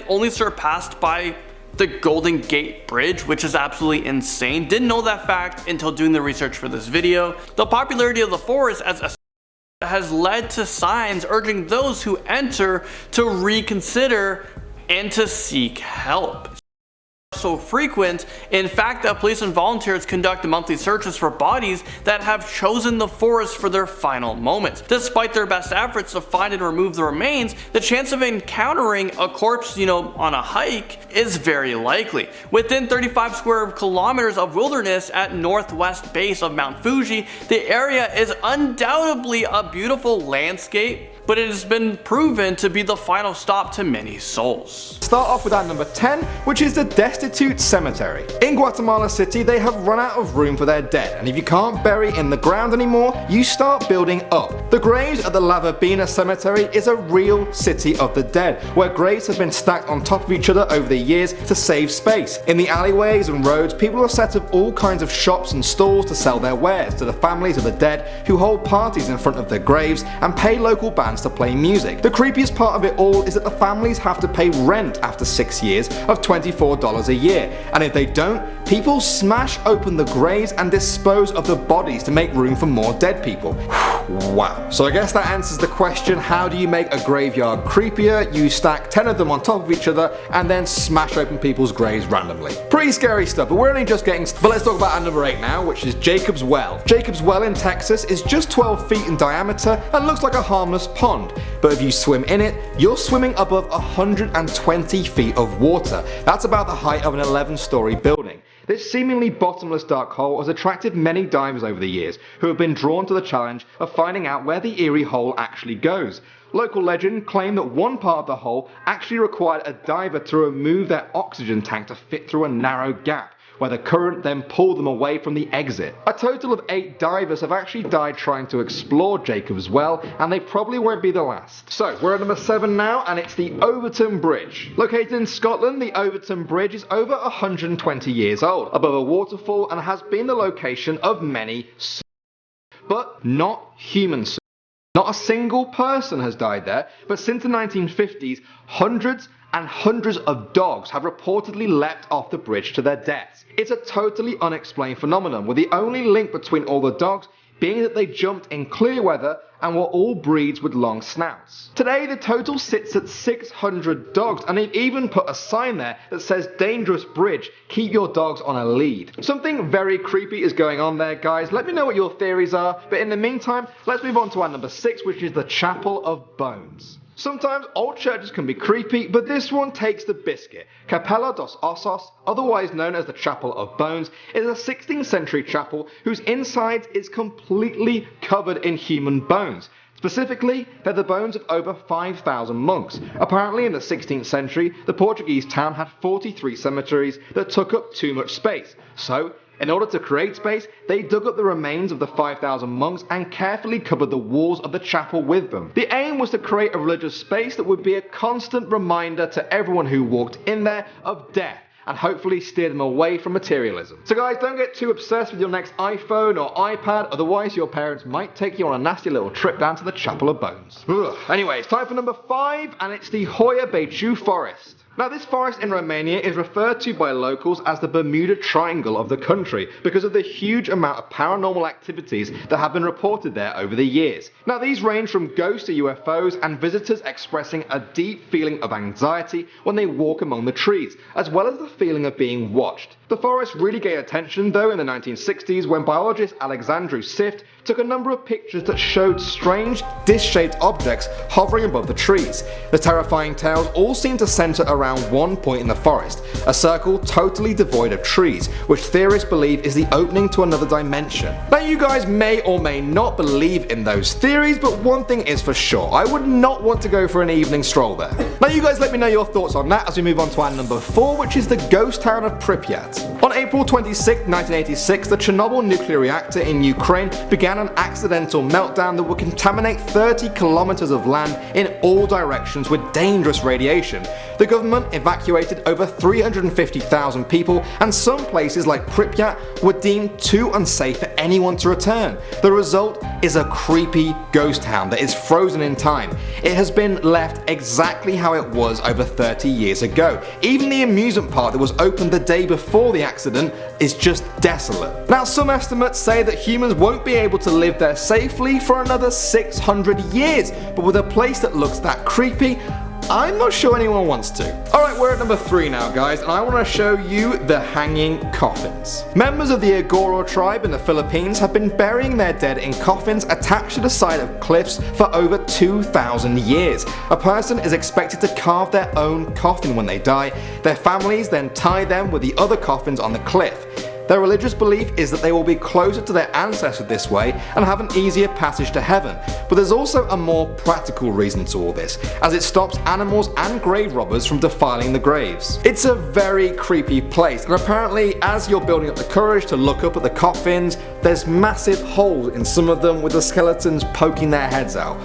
only surpassed by the Golden Gate Bridge, which is absolutely insane. Didn't know that fact until doing the research for this video. The popularity of the forest as a has led to signs urging those who enter to reconsider and to seek help. So frequent, in fact, that police and volunteers conduct monthly searches for bodies that have chosen the forest for their final moments. Despite their best efforts to find and remove the remains, the chance of encountering a corpse, on a hike is very likely. Within 35 square kilometers of wilderness at northwest base of Mount Fuji, the area is undoubtedly a beautiful landscape, but it has been proven to be the final stop to many souls. Start off with our number 10, which is the Destitute Cemetery. In Guatemala City, they have run out of room for their dead, and if you can't bury in the ground anymore, you start building up. The graves at the La Verbena Cemetery is a real city of the dead, where graves have been stacked on top of each other over the years to save space. In the alleyways and roads, people have set up all kinds of shops and stalls to sell their wares to the families of the dead, who hold parties in front of their graves and pay local bands to play music. The creepiest part of it all is that the families have to pay rent after 6 years of $24 a year, and if they don't, people smash open the graves and dispose of the bodies to make room for more dead people. Wow. So I guess that answers the question, how do you make a graveyard creepier? You stack 10 of them on top of each other and then smash open people's graves randomly. Pretty scary stuff, but we're only just getting started. But let's talk about our number 8 now, which is Jacob's Well. Jacob's Well in Texas is just 12 feet in diameter and looks like a harmless pond. But if you swim in it, you're swimming above 120 feet of water. That's about the height of an 11-story building. This seemingly bottomless dark hole has attracted many divers over the years who have been drawn to the challenge of finding out where the eerie hole actually goes. Local legend claimed that one part of the hole actually required a diver to remove their oxygen tank to fit through a narrow gap, where the current then pulled them away from the exit. A total of 8 divers have actually died trying to explore Jacob's Well, and they probably won't be the last. So we're at number 7 now, and it's the Overton Bridge. Located in Scotland, the Overton Bridge is over 120 years old, above a waterfall, and has been the location of many, but not human Not a single person has died there, but since the 1950s, hundreds and hundreds of dogs have reportedly leapt off the bridge to their deaths. It's a totally unexplained phenomenon, with the only link between all the dogs being that they jumped in clear weather and were all breeds with long snouts. Today the total sits at 600 dogs, and they've even put a sign there that says dangerous bridge, keep your dogs on a lead. Something very creepy is going on there, guys. Let me know what your theories are, but in the meantime, let's move on to our number 6, which is the Chapel of Bones. Sometimes old churches can be creepy, but this one takes the biscuit. Capella dos Ossos, otherwise known as the Chapel of Bones, is a 16th century chapel whose inside is completely covered in human bones. Specifically, they're the bones of over 5,000 monks. Apparently in the 16th century, the Portuguese town had 43 cemeteries that took up too much space. So, in order to create space, they dug up the remains of the 5,000 monks and carefully covered the walls of the chapel with them. The aim was to create a religious space that would be a constant reminder to everyone who walked in there of death, and hopefully steer them away from materialism. So guys, don't get too obsessed with your next iPhone or iPad, otherwise your parents might take you on a nasty little trip down to the Chapel of Bones. Anyway, it's time for number 5, and it's the Hoia Baciu Forest. Now this forest in Romania is referred to by locals as the Bermuda Triangle of the country because of the huge amount of paranormal activities that have been reported there over the years. Now these range from ghosts to UFOs and visitors expressing a deep feeling of anxiety when they walk among the trees, as well as the feeling of being watched. The forest really gained attention though in the 1960s when biologist Alexandru Sift took a number of pictures that showed strange, disc-shaped objects hovering above the trees. The terrifying tales all seem to centre around one point in the forest, a circle totally devoid of trees, which theorists believe is the opening to another dimension. Now you guys may or may not believe in those theories, but one thing is for sure, I would not want to go for an evening stroll there. Now you guys let me know your thoughts on that as we move on to our number 4, which is the ghost town of Pripyat. On April 26, 1986, the Chernobyl nuclear reactor in Ukraine began an accidental meltdown that would contaminate 30 kilometers of land in all directions with dangerous radiation. The government evacuated over 350,000 people, and some places like Pripyat were deemed too unsafe for anyone to return. The result is a creepy ghost town that is frozen in time. It has been left exactly how it was over 30 years ago. Even the amusement park that was opened the day before the accident is just desolate. Now some estimates say that humans won't be able to live there safely for another 600 years, but with a place that looks that creepy, I'm not sure anyone wants to. Alright, we're at number 3 now guys, and I want to show you the hanging coffins. Members of the Igorot tribe in the Philippines have been burying their dead in coffins attached to the side of cliffs for over 2,000 years. A person is expected to carve their own coffin when they die. Their families then tie them with the other coffins on the cliff. Their religious belief is that they will be closer to their ancestors this way and have an easier passage to heaven. But there's also a more practical reason to all this, as it stops animals and grave robbers from defiling the graves. It's a very creepy place, and apparently as you're building up the courage to look up at the coffins, there's massive holes in some of them with the skeletons poking their heads out.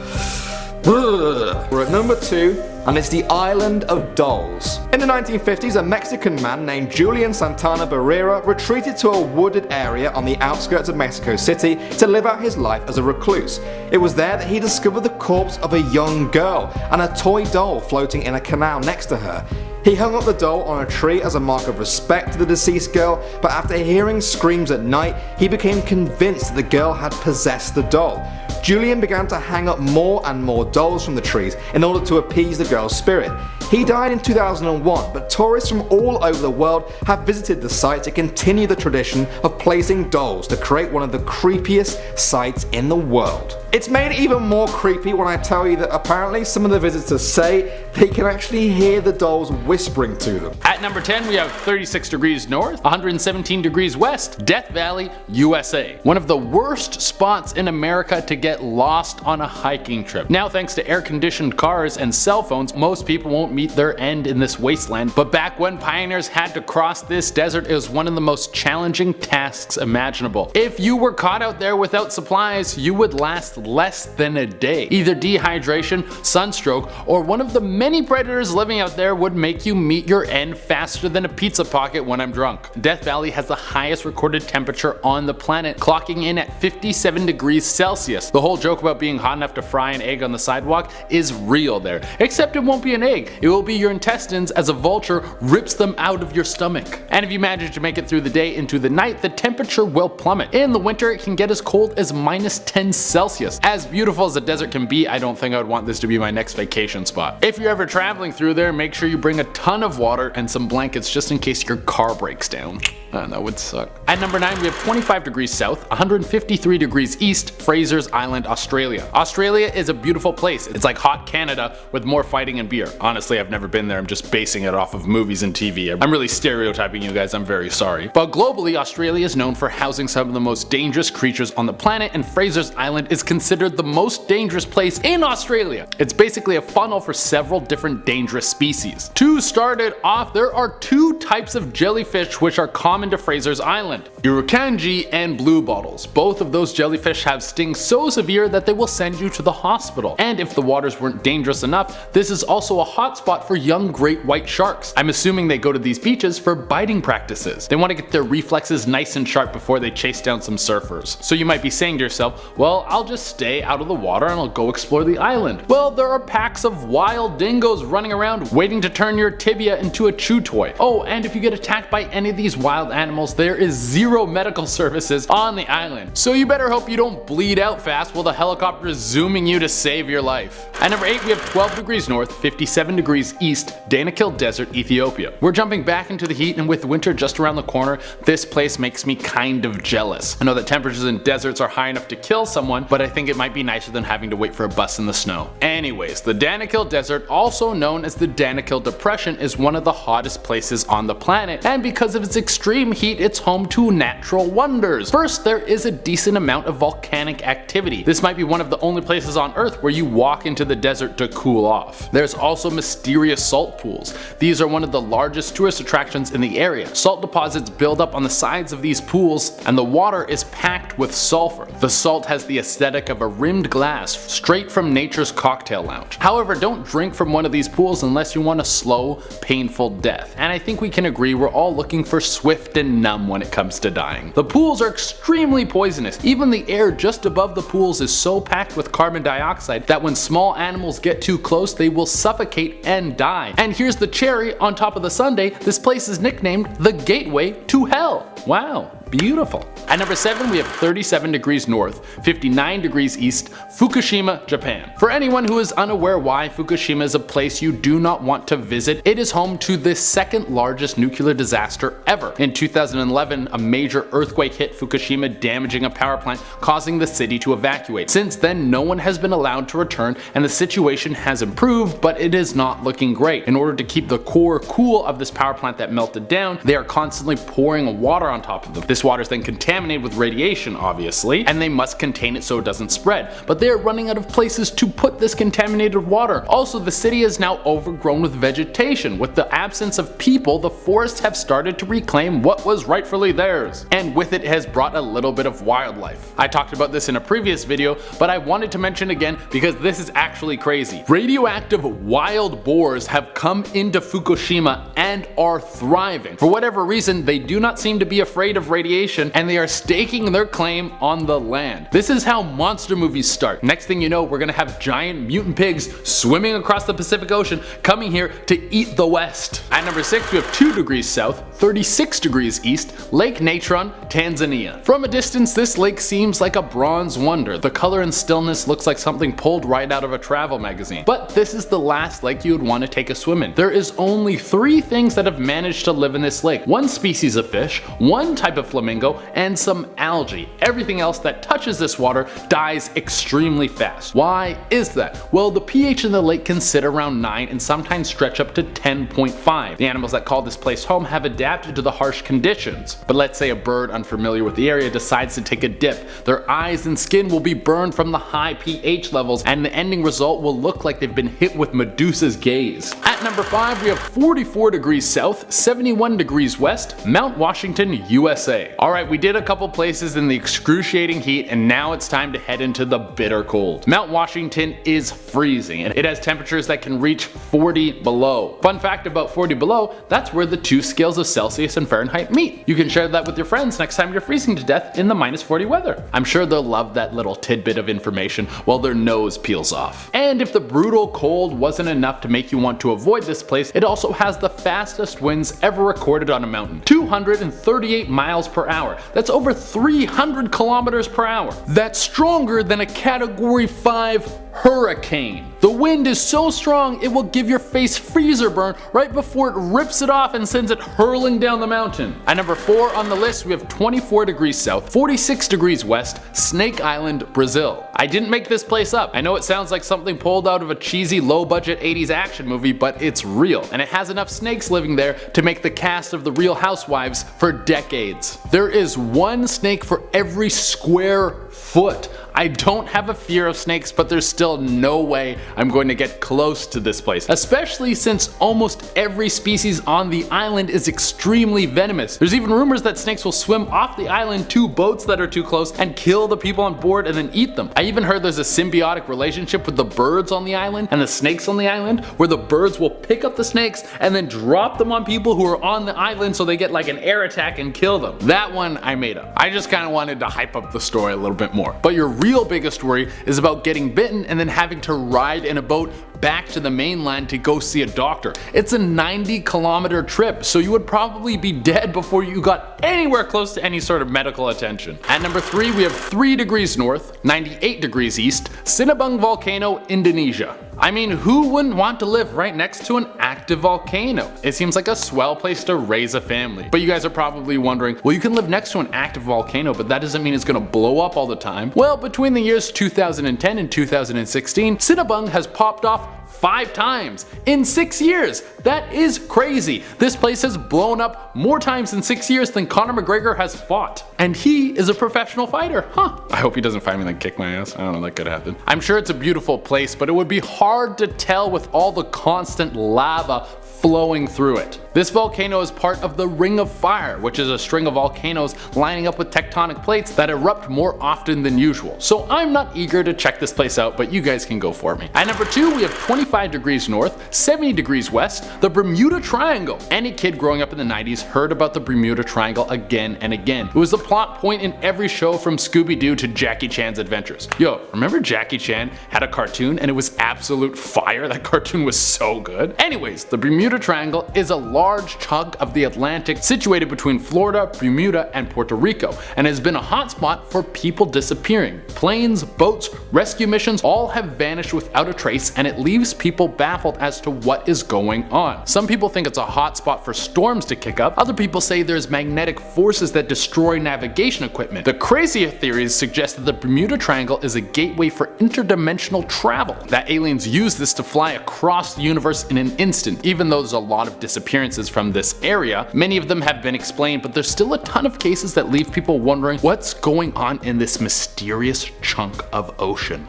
We're at number 2, and it's the Island of Dolls. In the 1950s, a Mexican man named Julian Santana Barrera retreated to a wooded area on the outskirts of Mexico City to live out his life as a recluse. It was there that he discovered the corpse of a young girl and a toy doll floating in a canal next to her. He hung up the doll on a tree as a mark of respect to the deceased girl, but after hearing screams at night, he became convinced that the girl had possessed the doll. Julian began to hang up more and more dolls from the trees in order to appease the girl's spirit. He died in 2001, but tourists from all over the world have visited the site to continue the tradition of placing dolls to create one of the creepiest sites in the world. It's made even more creepy when I tell you that apparently some of the visitors say they can actually hear the dolls whispering to them. At number 10 we have 36 degrees north, 117 degrees west, Death Valley, USA. One of the worst spots in America to get lost on a hiking trip. Now thanks to air-conditioned cars and cell phones, most people won't meet their end in this wasteland, but back when pioneers had to cross this desert, it was one of the most challenging tasks imaginable. If you were caught out there without supplies, you would last less than a day. Either dehydration, sunstroke, or one of the many predators living out there would make you meet your end faster than a pizza pocket when I'm drunk. Death Valley has the highest recorded temperature on the planet, clocking in at 57 degrees Celsius. The whole joke about being hot enough to fry an egg on the sidewalk is real there, except it won't be an egg, it will be your intestines as a vulture rips them out of your stomach. And if you manage to make it through the day into the night, the temperature will plummet. In the winter, it can get as cold as -10 Celsius. As beautiful as the desert can be, I don't think I would want this to be my next vacation spot. If you're ever traveling through there, make sure you bring a ton of water and some blankets just in case your car breaks down. That would suck. At number 9, we have 25 degrees south, 153 degrees east, Fraser's Island, Australia. Australia is a beautiful place. It's like hot Canada with more fighting and beer. Honestly, I've never been there. I'm just basing it off of movies and TV. I'm really stereotyping you guys. I'm very sorry. But globally, Australia is known for housing some of the most dangerous creatures on the planet, and Fraser's Island is considered the most dangerous place in Australia. It's basically a funnel for several different dangerous species. To start it off, there are 2 types of jellyfish which are common to Fraser's Island: Irukandji and blue bottles. Both of those jellyfish have stings so severe that they will send you to the hospital. And if the waters weren't dangerous enough, this is also a hotspot for young great white sharks. I'm assuming they go to these beaches for biting practices. They want to get their reflexes nice and sharp before they chase down some surfers. So you might be saying to yourself, well, I'll just stay out of the water and I'll go explore the island. Well, there are packs of wild dingoes running around waiting to turn your tibia into a chew toy. Oh, and if you get attacked by any of these wild animals, there is zero medical services on the island. So you better hope you don't bleed out fast while the helicopter is zooming you to save your life. At number 8, we have 12 degrees north, 57 degrees east, Danakil Desert, Ethiopia. We're jumping back into the heat, and with winter just around the corner, this place makes me kind of jealous. I know that temperatures in deserts are high enough to kill someone, but I think it might be nicer than having to wait for a bus in the snow. Anyways, the Danakil Desert, also known as the Danakil Depression, is one of the hottest places on the planet, and because of its extreme heat, it's home to natural wonders. First, there is a decent amount of volcanic activity. This might be one of the only places on Earth where you walk into the desert to cool off. There's also mysterious salt pools. These are one of the largest tourist attractions in the area. Salt deposits build up on the sides of these pools, and the water is packed with sulfur. The salt has the aesthetic of a rimmed glass straight from nature's cocktail lounge. However, don't drink from one of these pools unless you want a slow, painful death. And I think we can agree we're all looking for swift and numb when it comes to dying. The pools are extremely poisonous. Even the air just above the pools is so packed with carbon dioxide that when small animals get too close, they will suffocate and die. And here's the cherry on top of the sundae, this place is nicknamed the Gateway to Hell. Wow. Beautiful. At number 7, we have 37 degrees north, 59 degrees east, Fukushima, Japan. For anyone who is unaware why Fukushima is a place you do not want to visit, it is home to the 2nd largest nuclear disaster ever. In 2011, a major earthquake hit Fukushima, damaging a power plant, causing the city to evacuate. Since then, no one has been allowed to return, and the situation has improved, but it is not looking great. In order to keep the core cool of this power plant that melted down, they are constantly pouring water on top of them. This water is then contaminated with radiation, obviously, and they must contain it so it doesn't spread. But they are running out of places to put this contaminated water. Also, the city is now overgrown with vegetation. With the absence of people, the forests have started to reclaim what was rightfully theirs. And with it has brought a little bit of wildlife. I talked about this in a previous video, but I wanted to mention again because this is actually crazy. Radioactive wild boars have come into Fukushima and are thriving. For whatever reason, they do not seem to be afraid of radiation, and they are staking their claim on the land. This is how monster movies start. Next thing you know, we're gonna have giant mutant pigs swimming across the Pacific Ocean coming here to eat the West. At number 6, we have 2 degrees south, 36 degrees east, Lake Natron, Tanzania. From a distance, this lake seems like a bronze wonder. The color and stillness looks like something pulled right out of a travel magazine. But this is the last lake you would want to take a swim in. There is only 3 things that have managed to live in this lake. 1 species of fish, 1 type of flamingo, and some algae. Everything else that touches this water dies extremely fast. Why is that? Well, the pH in the lake can sit around 9 and sometimes stretch up to 10.5. The animals that call this place home have adapted to the harsh conditions. But let's say a bird unfamiliar with the area decides to take a dip. Their eyes and skin will be burned from the high pH levels, and the ending result will look like they've been hit with Medusa's gaze. At number 5, we have 44 degrees south, 71 degrees west, Mount Washington, USA. Alright, we did a couple places in the excruciating heat, and now it's time to head into the bitter cold. Mount Washington is freezing, and it has temperatures that can reach 40 below. Fun fact about 40 below, that's where the two scales of Celsius and Fahrenheit meet. You can share that with your friends next time you're freezing to death in the -40 weather. I'm sure they'll love that little tidbit of information while their nose peels off. And if the brutal cold wasn't enough to make you want to avoid this place, it also has the fastest winds ever recorded on a mountain. 238 miles per hour. That's over 300 kilometers per hour. That's stronger than a Category 5 hurricane. The wind is so strong it will give your face freezer burn right before it rips it off and sends it hurling down the mountain. At number 4 on the list, we have 24 degrees south, 46 degrees west, Snake Island, Brazil. I didn't make this place up. I know it sounds like something pulled out of a cheesy low-budget 80s action movie, but it's real, and it has enough snakes living there to make the cast of The Real Housewives for decades. There is one snake for every square foot. I don't have a fear of snakes, but there's still no way I'm going to get close to this place, especially since almost every species on the island is extremely venomous. There's even rumors that snakes will swim off the island to boats that are too close and kill the people on board and then eat them. I even heard there's a symbiotic relationship with the birds on the island and the snakes on the island, where the birds will pick up the snakes and then drop them on people who are on the island so they get like an air attack and kill them. That one I made up. I just kind of wanted to hype up the story a little bit more. But your real biggest worry is about getting bitten and then having to ride in a boat back to the mainland to go see a doctor. It's a 90-kilometer trip, so you would probably be dead before you got anywhere close to any sort of medical attention. At number 3, we have 3 degrees north, 98 degrees east, Sinabung Volcano, Indonesia. I mean, who wouldn't want to live right next to an active volcano? It seems like a swell place to raise a family. But you guys are probably wondering, well, you can live next to an active volcano, but that doesn't mean it's gonna blow up all the time. Well, between the years 2010 and 2016, Sinabung has popped off 5 times in 6 years. That is crazy. This place has blown up more times in 6 years than Conor McGregor has fought. And he is a professional fighter. I hope he doesn't find me and kick my ass. I don't know, that could happen. I'm sure it's a beautiful place, but it would be hard to tell with all the constant lava flowing through it. This volcano is part of the Ring of Fire, which is a string of volcanoes lining up with tectonic plates that erupt more often than usual. So I'm not eager to check this place out, but you guys can go for me. At number 2, we have 25 degrees north, 70 degrees west, the Bermuda Triangle. Any kid growing up in the 90s heard about the Bermuda Triangle again and again. It was the plot point in every show from Scooby-Doo to Jackie Chan's adventures. Yo, remember Jackie Chan had a cartoon and it was absolute fire? That cartoon was so good. Anyways, the Bermuda Triangle is a large chunk of the Atlantic situated between Florida, Bermuda, and Puerto Rico, and has been a hotspot for people disappearing. Planes, boats, rescue missions all have vanished without a trace, and it leaves people baffled as to what is going on. Some people think it's a hotspot for storms to kick up, other people say there's magnetic forces that destroy navigation equipment. The crazier theories suggest that the Bermuda Triangle is a gateway for interdimensional travel, that aliens use this to fly across the universe in an instant. Even though there's a lot of disappearances from this area, many of them have been explained, but there's still a ton of cases that leave people wondering what's going on in this mysterious chunk of ocean.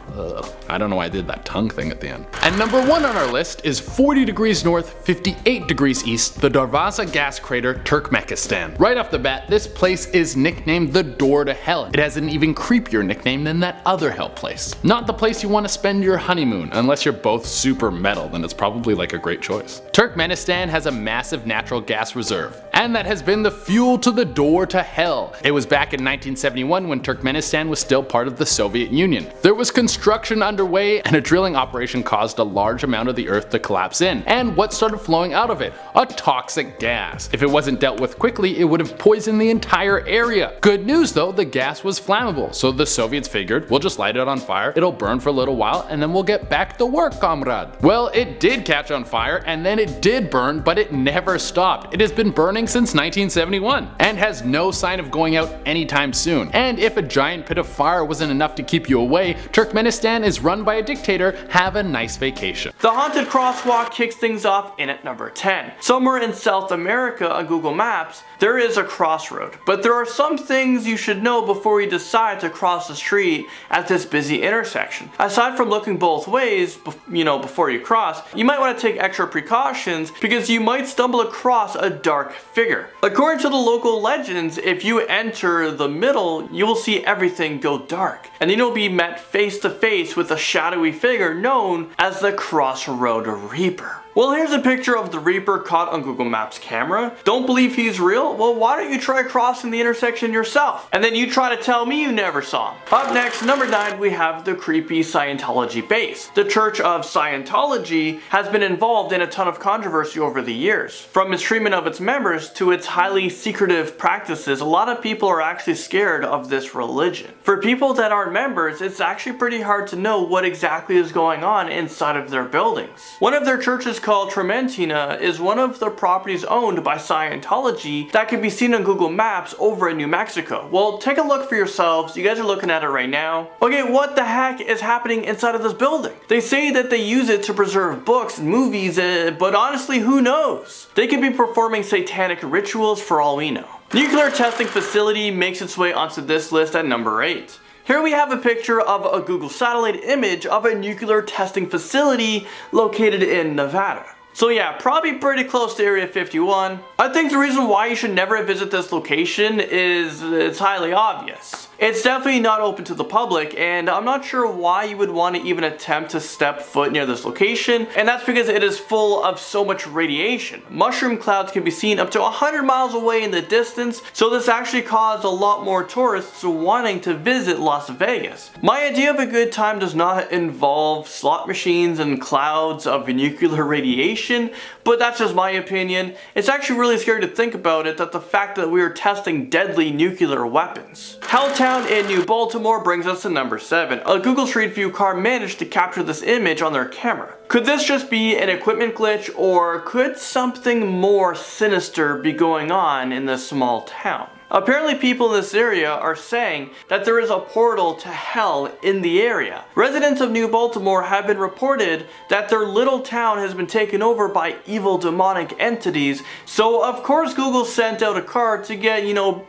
I don't know why I did that tongue thing at the end. And number 1 on our list is 40 degrees north, 58 degrees east, the Darvaza gas crater, Turkmenistan. Right off the bat, this place is nicknamed the door to hell. It has an even creepier nickname than that other hell place. Not the place you want to spend your honeymoon, unless you're both super metal, then it's probably like a great choice. Turkmenistan has a massive natural gas reserve, and that has been the fuel to the door to hell. It was back in 1971 when Turkmenistan was still part of the Soviet Union. There was construction underway, and a drilling operation caused a large amount of the earth to collapse in. And what started flowing out of it? A toxic gas. If it wasn't dealt with quickly, it would have poisoned the entire area. Good news though, the gas was flammable, so the Soviets figured, we'll just light it on fire, it'll burn for a little while, and then we'll get back to work, comrade. Well, it did catch on fire, and then it did burn, but it never stopped. It has been burning since 1971 and has no sign of going out anytime soon. And if a giant pit of fire wasn't enough to keep you away, Turkmenistan is run by a dictator. Have a nice vacation. The haunted crosswalk kicks things off in at number 10. Somewhere in South America on Google Maps, there is a crossroad, but there are some things you should know before you decide to cross the street at this busy intersection. Aside from looking both ways, before you cross, you might want to take extra precautions because you might stumble across a dark figure. According to the local legends, if you enter the middle, you will see everything go dark, and then you'll be met face to face with a shadowy figure known as the Crossroad Reaper. Well, here's a picture of the Reaper caught on Google Maps camera. Don't believe he's real? Well, why don't you try crossing the intersection yourself? And then you try to tell me you never saw him. Up next, number 9, we have the creepy Scientology base. The Church of Scientology has been involved in a ton of controversy over the years. From its treatment of its members to its highly secretive practices, a lot of people are actually scared of this religion. For people that aren't members, it's actually pretty hard to know what exactly is going on inside of their buildings. One of their churches called Trementina is one of the properties owned by Scientology that can be seen on Google Maps over in New Mexico. Well, take a look for yourselves. You guys are looking at it right now. Okay, what the heck is happening inside of this building? They say that they use it to preserve books and movies, but honestly, who knows? They could be performing satanic rituals for all we know. Nuclear testing facility makes its way onto this list at number 8. Here we have a picture of a Google satellite image of a nuclear testing facility located in Nevada. So yeah, probably pretty close to Area 51. I think the reason why you should never visit this location is it's highly obvious. It's definitely not open to the public, and I'm not sure why you would want to even attempt to step foot near this location, and that's because it is full of so much radiation. Mushroom clouds can be seen up to 100 miles away in the distance, so this actually caused a lot more tourists wanting to visit Las Vegas. My idea of a good time does not involve slot machines and clouds of nuclear radiation, but that's just my opinion. It's actually really scary to think about it, that the fact that we are testing deadly nuclear weapons. Helltown in New Baltimore brings us to number 7. A Google Street View car managed to capture this image on their camera. Could this just be an equipment glitch, or could something more sinister be going on in this small town? Apparently people in this area are saying that there is a portal to hell in the area. Residents of New Baltimore have been reported that their little town has been taken over by evil demonic entities, so of course Google sent out a car to get,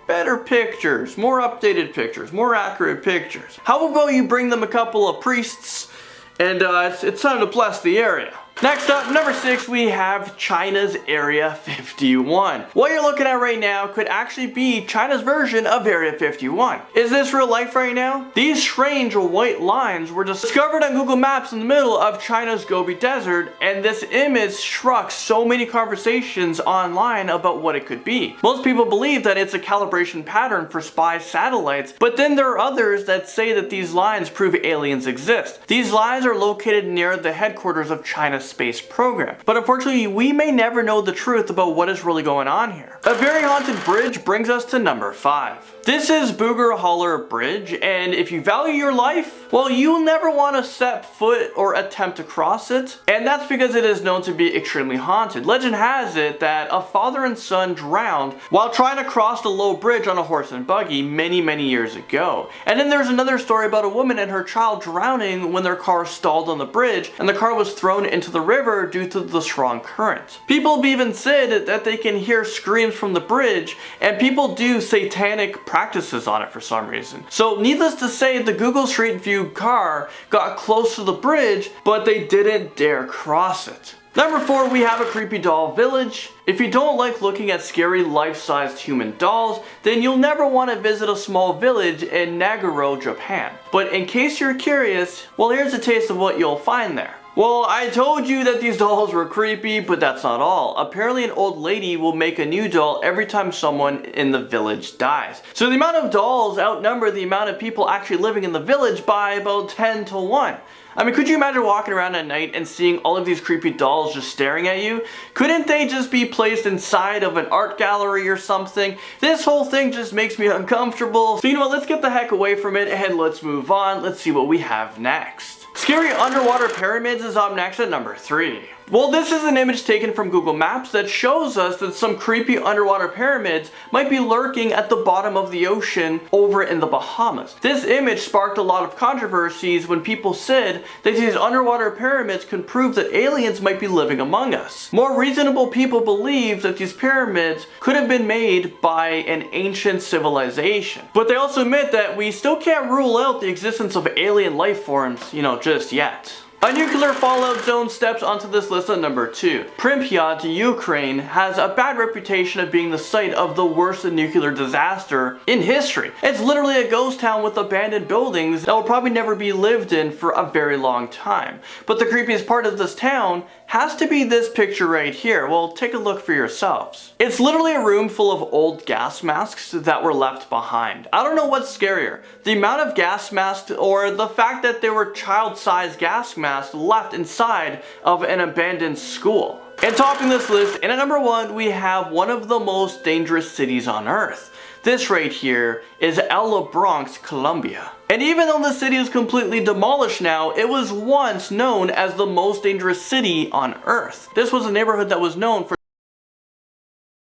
better pictures, more updated pictures, more accurate pictures. How about you bring them a couple of priests and it's time to bless the area. Next up, number 6, we have China's Area 51. What you're looking at right now could actually be China's version of Area 51. Is this real life right now? These strange white lines were discovered on Google Maps in the middle of China's Gobi Desert, and this image struck so many conversations online about what it could be. Most people believe that it's a calibration pattern for spy satellites, but then there are others that say that these lines prove aliens exist. These lines are located near the headquarters of China's space program. But unfortunately, we may never know the truth about what is really going on here. A very haunted bridge brings us to number 5. This is Booger Holler Bridge, and if you value your life, well, you'll never want to set foot or attempt to cross it, and that's because it is known to be extremely haunted. Legend has it that a father and son drowned while trying to cross the low bridge on a horse and buggy many years ago. And then there's another story about a woman and her child drowning when their car stalled on the bridge and the car was thrown into the river due to the strong current. People have even said that they can hear screams from the bridge, and people do satanic practices on it for some reason. So needless to say, the Google Street View car got close to the bridge, but they didn't dare cross it. Number 4, we have a creepy doll village. If you don't like looking at scary life-sized human dolls, then you'll never want to visit a small village in Nagoro, Japan. But in case you're curious, well, here's a taste of what you'll find there. Well, I told you that these dolls were creepy, but that's not all. Apparently an old lady will make a new doll every time someone in the village dies. So the amount of dolls outnumber the amount of people actually living in the village by about 10 to 1. I mean, could you imagine walking around at night and seeing all of these creepy dolls just staring at you? Couldn't they just be placed inside of an art gallery or something? This whole thing just makes me uncomfortable. So you know what, let's get the heck away from it and let's move on. Let's see what we have next. Scary underwater pyramids is up next at number 3. Well, this is an image taken from Google Maps that shows us that some creepy underwater pyramids might be lurking at the bottom of the ocean over in the Bahamas. This image sparked a lot of controversies when people said that these underwater pyramids could prove that aliens might be living among us. More reasonable people believe that these pyramids could have been made by an ancient civilization. But they also admit that we still can't rule out the existence of alien life forms, just yet. A nuclear fallout zone steps onto this list at number 2. Pripyat, Ukraine, has a bad reputation of being the site of the worst nuclear disaster in history. It's literally a ghost town with abandoned buildings that will probably never be lived in for a very long time. But the creepiest part of this town has to be this picture right here. Well, take a look for yourselves. It's literally a room full of old gas masks that were left behind. I don't know what's scarier, the amount of gas masks or the fact that there were child-sized gas masks left inside of an abandoned school. And topping this list, and at number 1, we have one of the most dangerous cities on Earth. This right here is El Bronx, Colombia. And even though the city is completely demolished now, it was once known as the most dangerous city on Earth. This was a neighborhood that was known for...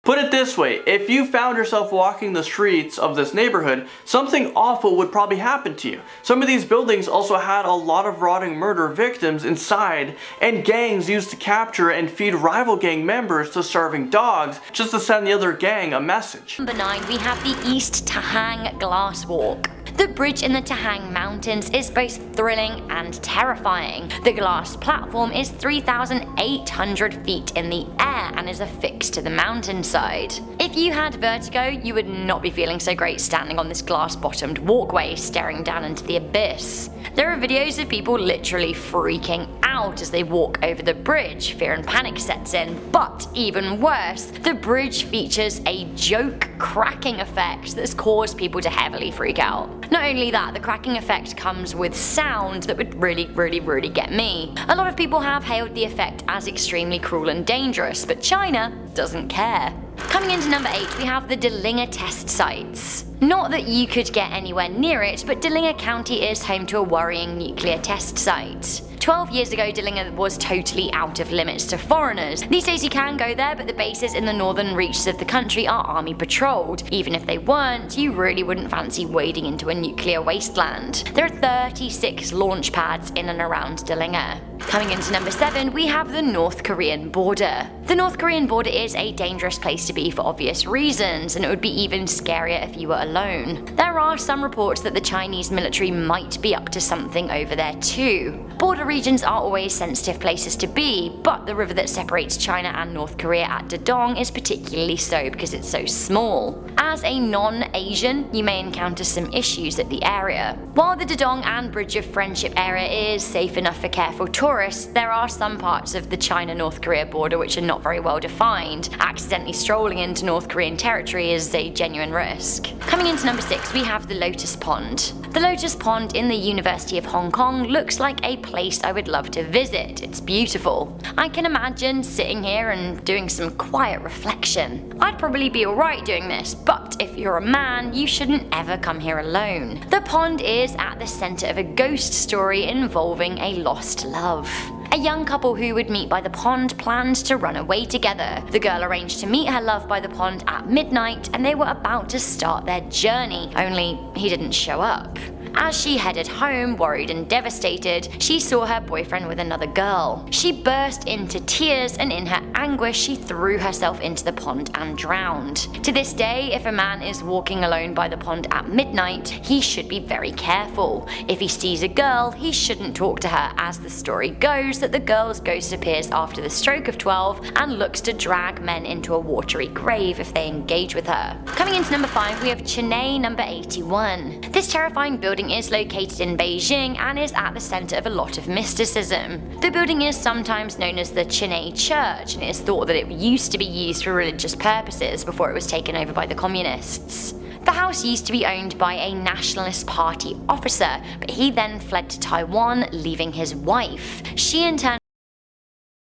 Put it this way, if you found yourself walking the streets of this neighborhood, something awful would probably happen to you. Some of these buildings also had a lot of rotting murder victims inside, and gangs used to capture and feed rival gang members to starving dogs just to send the other gang a message. Number 9, we have the East Tahang Glass Walk. The bridge in the Tahang Mountains is both thrilling and terrifying. The glass platform is 3,800 feet in the air and is affixed to the mountainside. If you had vertigo, you would not be feeling so great standing on this glass-bottomed walkway staring down into the abyss. There are videos of people literally freaking out as they walk over the bridge. Fear and panic sets in, but even worse, the bridge features a joke cracking effect that's caused people to heavily freak out. Not only that, the cracking effect comes with sound that would really get me. A lot of people have hailed the effect as extremely cruel and dangerous, but China doesn't care. Coming into number 8, we have the Delinga test sites. Not that you could get anywhere near it, but Delinga County is home to a worrying nuclear test site. 12 years ago, Delinga was totally out of limits to foreigners. These days you can go there, but the bases in the northern reaches of the country are army patrolled. Even if they weren't, you really wouldn't fancy wading into a nuclear wasteland. There are 36 launch pads in and around Delinga. Coming into number 7, we have the North Korean border. The North Korean border is a dangerous place to be for obvious reasons, and it would be even scarier if you were alone. There are some reports that the Chinese military might be up to something over there too. Border regions are always sensitive places to be, but the river that separates China and North Korea at Dedong is particularly so because it's so small. As a non-Asian, you may encounter some issues at the area. While the Dedong and Bridge of Friendship area is safe enough for careful tourists, there are some parts of the China-North Korea border which are not very well defined. Accidentally strolling into North Korean territory is a genuine risk. Coming into number 6, we have the Lotus Pond. The Lotus Pond in the University of Hong Kong looks like a place I would love to visit. It's beautiful. I can imagine sitting here and doing some quiet reflection. I'd probably be alright doing this, but if you're a man, you shouldn't ever come here alone. The pond is at the center of a ghost story involving a lost love. A young couple who would meet by the pond planned to run away together. The girl arranged to meet her love by the pond at midnight, and they were about to start their journey, only he didn't show up. As she headed home, worried and devastated, she saw her boyfriend with another girl. She burst into tears, and in her anguish she threw herself into the pond and drowned. To this day, if a man is walking alone by the pond at midnight, he should be very careful. If he sees a girl, he shouldn't talk to her, as the story goes that the girl's ghost appears after the stroke of 12 and looks to drag men into a watery grave if they engage with her. Coming into number 5, we have Chennai number 81. This terrifying building is located in Beijing and is at the center of a lot of mysticism. The building is sometimes known as the Chennai Church, and it is thought that it used to be used for religious purposes before it was taken over by the communists. The house used to be owned by a Nationalist Party officer, but he then fled to Taiwan, leaving his wife. She in turn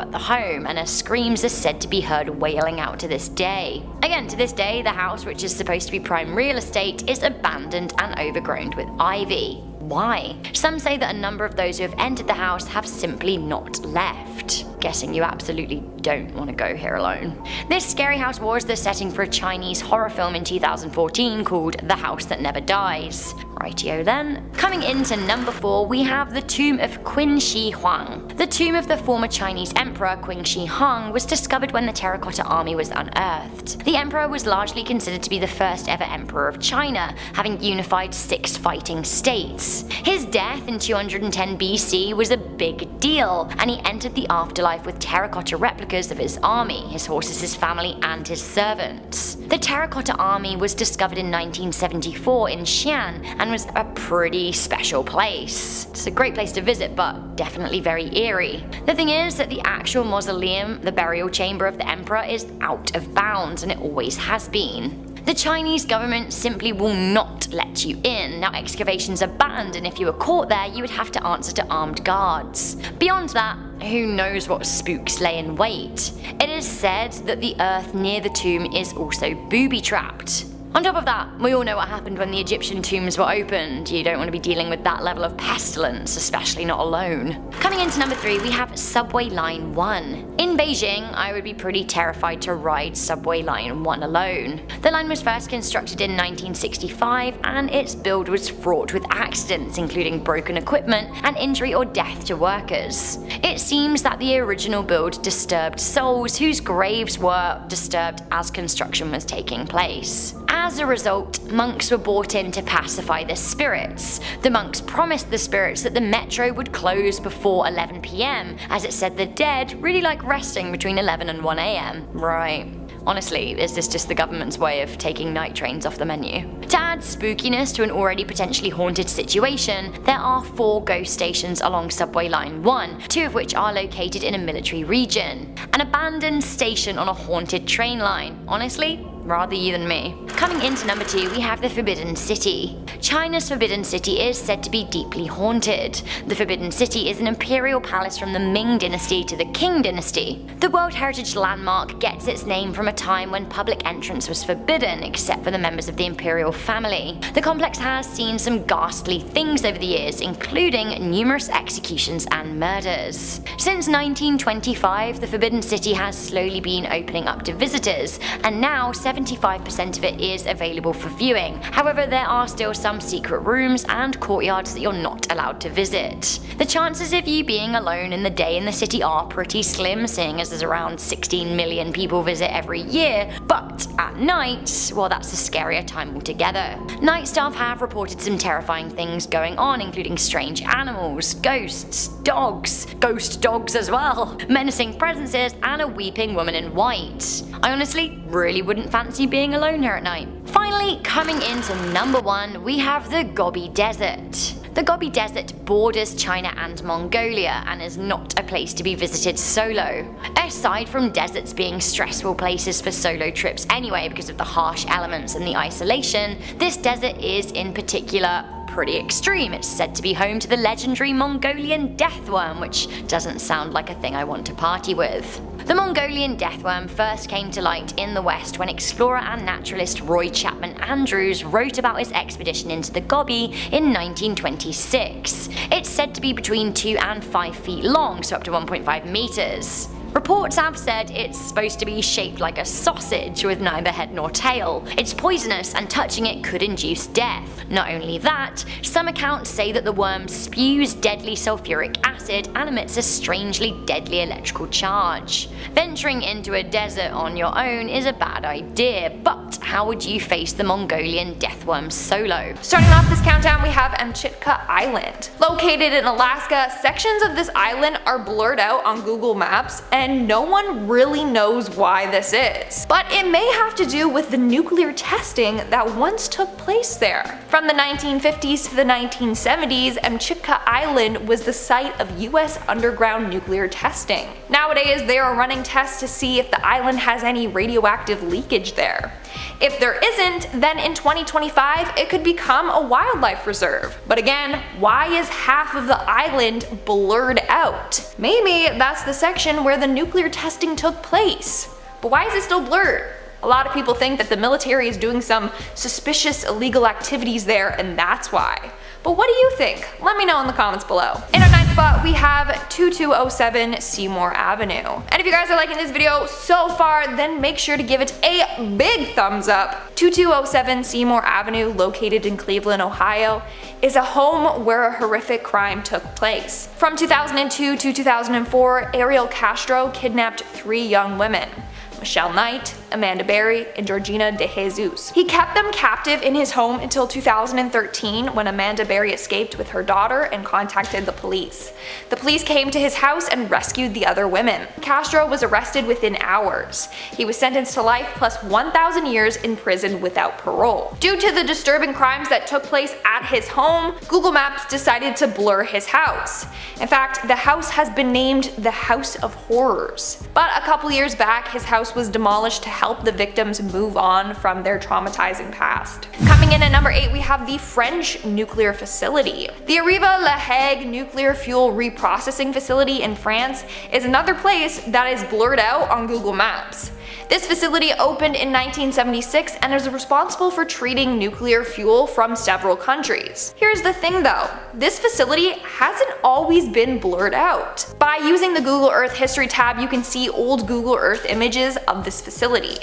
at the home, and her screams are said to be heard wailing out to this day. Again, to this day, the house, which is supposed to be prime real estate, is abandoned and overgrown with ivy. why? Some say that a number of those who have entered the house have simply not left. Guessing you absolutely don't want to go here alone. This scary house was the setting for a Chinese horror film in 2014 called The House That Never Dies. Rightio then. Coming into number 4, we have the tomb of Qin Shi Huang. The tomb of the former Chinese emperor Qin Shi Huang was discovered when the Terracotta Army was unearthed. The emperor was largely considered to be the first ever emperor of China, having unified 6 fighting states. His death in 210 BC was a big deal, and he entered the afterlife with terracotta replicas of his army, his horses, his family, and his servants. The Terracotta Army was discovered in 1974 in Xi'an and was a pretty special place. It's a great place to visit, but definitely very eerie. The thing is that the actual mausoleum, the burial chamber of the emperor, is out of bounds, and it always has been. The Chinese government simply will not let you in. Now, excavations are banned, and if you were caught there, you would have to answer to armed guards. Beyond that, who knows what spooks lay in wait. It is said that the earth near the tomb is also booby-trapped. On top of that, we all know what happened when the Egyptian tombs were opened. You don't want to be dealing with that level of pestilence, especially not alone. Coming into number 3, we have Subway Line 1. In Beijing, I would be pretty terrified to ride Subway Line 1 alone. The line was first constructed in 1965, and its build was fraught with accidents, including broken equipment and injury or death to workers. It seems that the original build disturbed souls whose graves were disturbed as construction was taking place. As a result, monks were brought in to pacify the spirits. The monks promised the spirits that the metro would close before 11 PM, as it said the dead really like resting between 11 and 1 AM. Right. Honestly, is this just the government's way of taking night trains off the menu? To add spookiness to an already potentially haunted situation, there are 4 ghost stations along Subway Line 1, 2 of which are located in a military region. An abandoned station on a haunted train line. Honestly, rather you than me. Coming into number 2, we have the Forbidden City. China's Forbidden City is said to be deeply haunted. The Forbidden City is an imperial palace from the Ming dynasty to the Qing dynasty. The World Heritage Landmark gets its name from a time when public entrance was forbidden except for the members of the imperial family. The complex has seen some ghastly things over the years, including numerous executions and murders. Since 1925, the Forbidden City has slowly been opening up to visitors, and now 75% of it is available for viewing. However, there are still some secret rooms and courtyards that you're not allowed to visit. The chances of you being alone in the day in the city are pretty slim, seeing as there's around 16 million people visit every year, but at night, well, that's a scarier time altogether. Night staff have reported some terrifying things going on, including strange animals, ghosts, dogs, ghost dogs as well, menacing presences, and a weeping woman in white. I honestly really wouldn't fancy being alone here at night. Finally, coming into number 1, we have the Gobi Desert. The Gobi Desert borders China and Mongolia and is not a place to be visited solo. Aside from deserts being stressful places for solo trips anyway because of the harsh elements and the isolation, this desert is in particular pretty extreme. It's said to be home to the legendary Mongolian deathworm, which doesn't sound like a thing I want to party with. The Mongolian deathworm first came to light in the West when explorer and naturalist Roy Chapman Andrews wrote about his expedition into the Gobi in 1926. It's said to be between 2 and 5 feet long, so up to 1.5 meters. Reports have said it's supposed to be shaped like a sausage with neither head nor tail. It's poisonous and touching it could induce death. Not only that, some accounts say that the worm spews deadly sulfuric acid and emits a strangely deadly electrical charge. Venturing into a desert on your own is a bad idea, but how would you face the Mongolian deathworm solo? Starting off this countdown, we have Amchitka Island. Located in Alaska, sections of this island are blurred out on Google Maps, and no one really knows why this is. But it may have to do with the nuclear testing that once took place there. From the 1950s to the 1970s, Amchitka Island was the site of US underground nuclear testing. Nowadays, they are running tests to see if the island has any radioactive leakage there. If there isn't, then in 2025 it could become a wildlife reserve. But again, why is half of the island blurred out? Maybe that's the section where the nuclear testing took place. But why is it still blurred? A lot of people think that the military is doing some suspicious illegal activities there and that's why. But what do you think? Let me know in the comments below. In our ninth spot, we have 2207 Seymour Avenue. And if you guys are liking this video so far, then make sure to give it a big thumbs up. 2207 Seymour Avenue, located in Cleveland, Ohio, is a home where a horrific crime took place. From 2002 to 2004, Ariel Castro kidnapped 3 young women: Michelle Knight, Amanda Berry, and Georgina De Jesus. He kept them captive in his home until 2013, when Amanda Berry escaped with her daughter and contacted the police. The police came to his house and rescued the other women. Castro was arrested within hours. He was sentenced to life plus 1,000 years in prison without parole. Due to the disturbing crimes that took place at his home, Google Maps decided to blur his house. In fact, the house has been named the House of Horrors. But a couple years back, his house was demolished to help the victims move on from their traumatizing past. Coming in at number 8, we have the French nuclear facility. The Arriva-La Hague nuclear fuel reprocessing facility in France is another place that is blurred out on Google Maps. This facility opened in 1976 and is responsible for treating nuclear fuel from several countries. Here's the thing though, this facility hasn't always been blurred out. By using the Google Earth History tab, you can see old Google Earth images of this facility.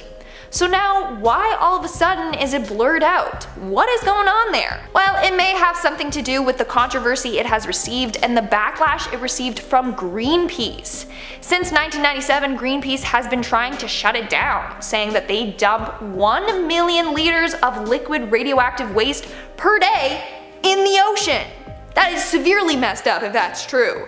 So now, why all of a sudden is it blurred out? What is going on there? Well, it may have something to do with the controversy it has received and the backlash it received from Greenpeace. Since 1997, Greenpeace has been trying to shut it down, saying that they dump 1 million liters of liquid radioactive waste per day in the ocean. That is severely messed up if that's true.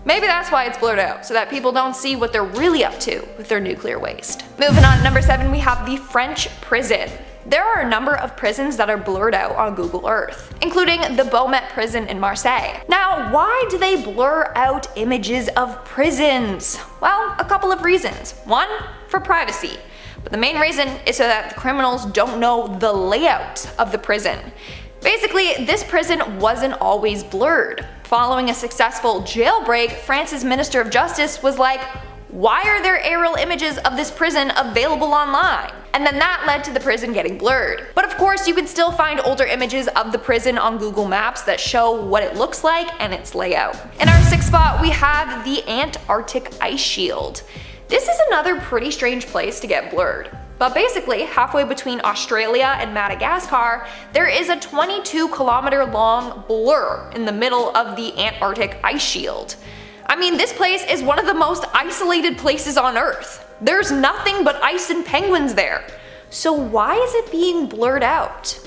Maybe that's why it's blurred out, so that people don't see what they're really up to with their nuclear waste. Moving on to number 7, we have the French prison. There are a number of prisons that are blurred out on Google Earth, including the Beaumet prison in Marseille. Now, why do they blur out images of prisons? Well, a couple of reasons. One, for privacy. But the main reason is so that the criminals don't know the layout of the prison. Basically, this prison wasn't always blurred. Following a successful jailbreak, France's Minister of Justice was like, why are there aerial images of this prison available online? And then that led to the prison getting blurred. But of course, you can still find older images of the prison on Google Maps that show what it looks like and its layout. In our 6th spot, we have the Antarctic Ice Shield. This is another pretty strange place to get blurred. But basically, halfway between Australia and Madagascar, there is a 22-kilometer long blur in the middle of the Antarctic Ice Shield. I mean, this place is one of the most isolated places on Earth. There's nothing but ice and penguins there. So why is it being blurred out?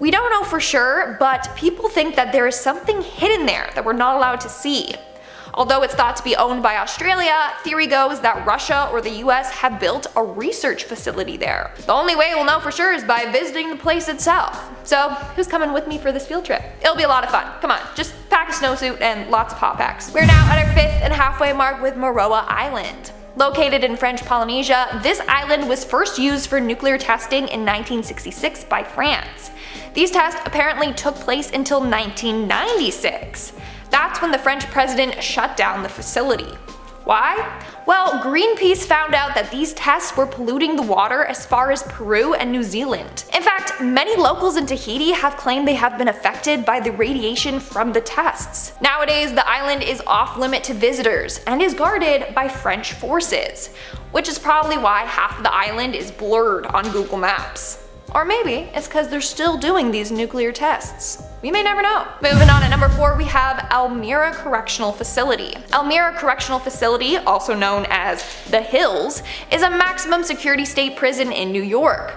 We don't know for sure, but people think that there is something hidden there that we're not allowed to see. Although it's thought to be owned by Australia, theory goes that Russia or the US have built a research facility there. The only way we'll know for sure is by visiting the place itself. So who's coming with me for this field trip? It'll be a lot of fun. Come on, just pack a snowsuit and lots of hot packs. We're now at our 5th and halfway mark with Mururoa Island. Located in French Polynesia, this island was first used for nuclear testing in 1966 by France. These tests apparently took place until 1996. That's when the French president shut down the facility. Why? Well, Greenpeace found out that these tests were polluting the water as far as Peru and New Zealand. In fact, many locals in Tahiti have claimed they have been affected by the radiation from the tests. Nowadays, the island is off limit to visitors and is guarded by French forces, which is probably why half of the island is blurred on Google Maps. Or maybe it's because they're still doing these nuclear tests. We may never know. Moving on at number 4, we have Elmira Correctional Facility. Elmira Correctional Facility, also known as The Hills, is a maximum security state prison in New York.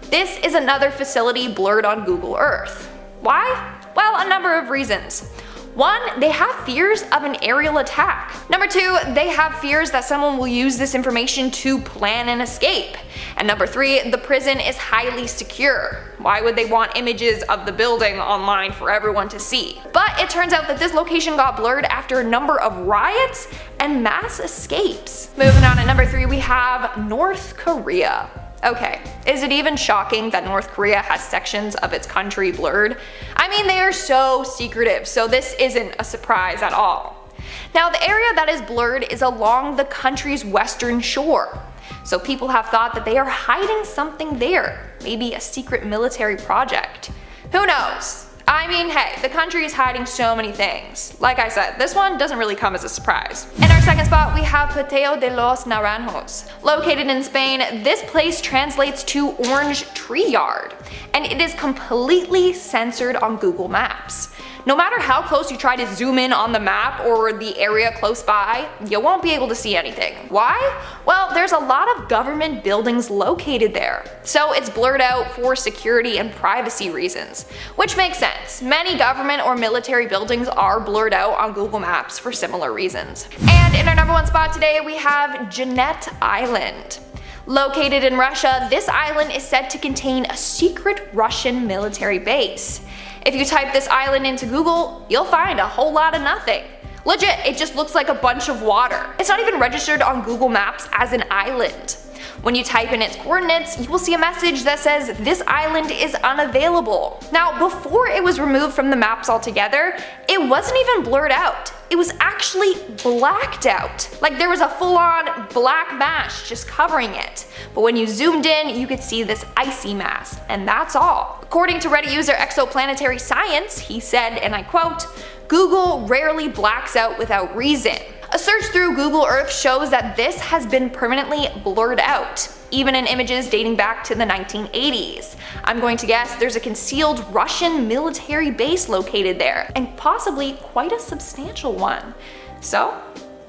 This is another facility blurred on Google Earth. Why? Well, a number of reasons. 1, they have fears of an aerial attack. Number 2, they have fears that someone will use this information to plan an escape. And number 3, the prison is highly secure. Why would they want images of the building online for everyone to see? But it turns out that this location got blurred after a number of riots and mass escapes. Moving on at number 3, we have North Korea. Okay, is it even shocking that North Korea has sections of its country blurred? I mean, they are so secretive, so this isn't a surprise at all. Now, the area that is blurred is along the country's western shore. So people have thought that they are hiding something there, maybe a secret military project. Who knows? I mean, hey, the country is hiding so many things. Like I said, this one doesn't really come as a surprise. In our second spot, we have Pateo de los Naranjos. Located in Spain, this place translates to orange tree yard, and it is completely censored on Google Maps. No matter how close you try to zoom in on the map or the area close by, you won't be able to see anything. Why? Well, there's a lot of government buildings located there, so it's blurred out for security and privacy reasons, which makes sense. Many government or military buildings are blurred out on Google Maps for similar reasons. And in our number one spot today, we have Jeanette Island. Located in Russia, this island is said to contain a secret Russian military base. If you type this island into Google, you'll find a whole lot of nothing. Legit, it just looks like a bunch of water. It's not even registered on Google Maps as an island. When you type in its coordinates, you will see a message that says this island is unavailable. Now, before it was removed from the maps altogether, it wasn't even blurred out. It was actually blacked out. Like there was a full-on black mass just covering it. But when you zoomed in, you could see this icy mass, and that's all. According to Reddit user Exoplanetary Science, he said, and I quote, "Google rarely blacks out without reason. A search through Google Earth shows that this has been permanently blurred out, even in images dating back to the 1980s. I'm going to guess there's a concealed Russian military base located there, and possibly quite a substantial one." So,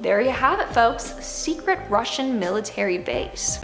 there you have it folks, secret Russian military base.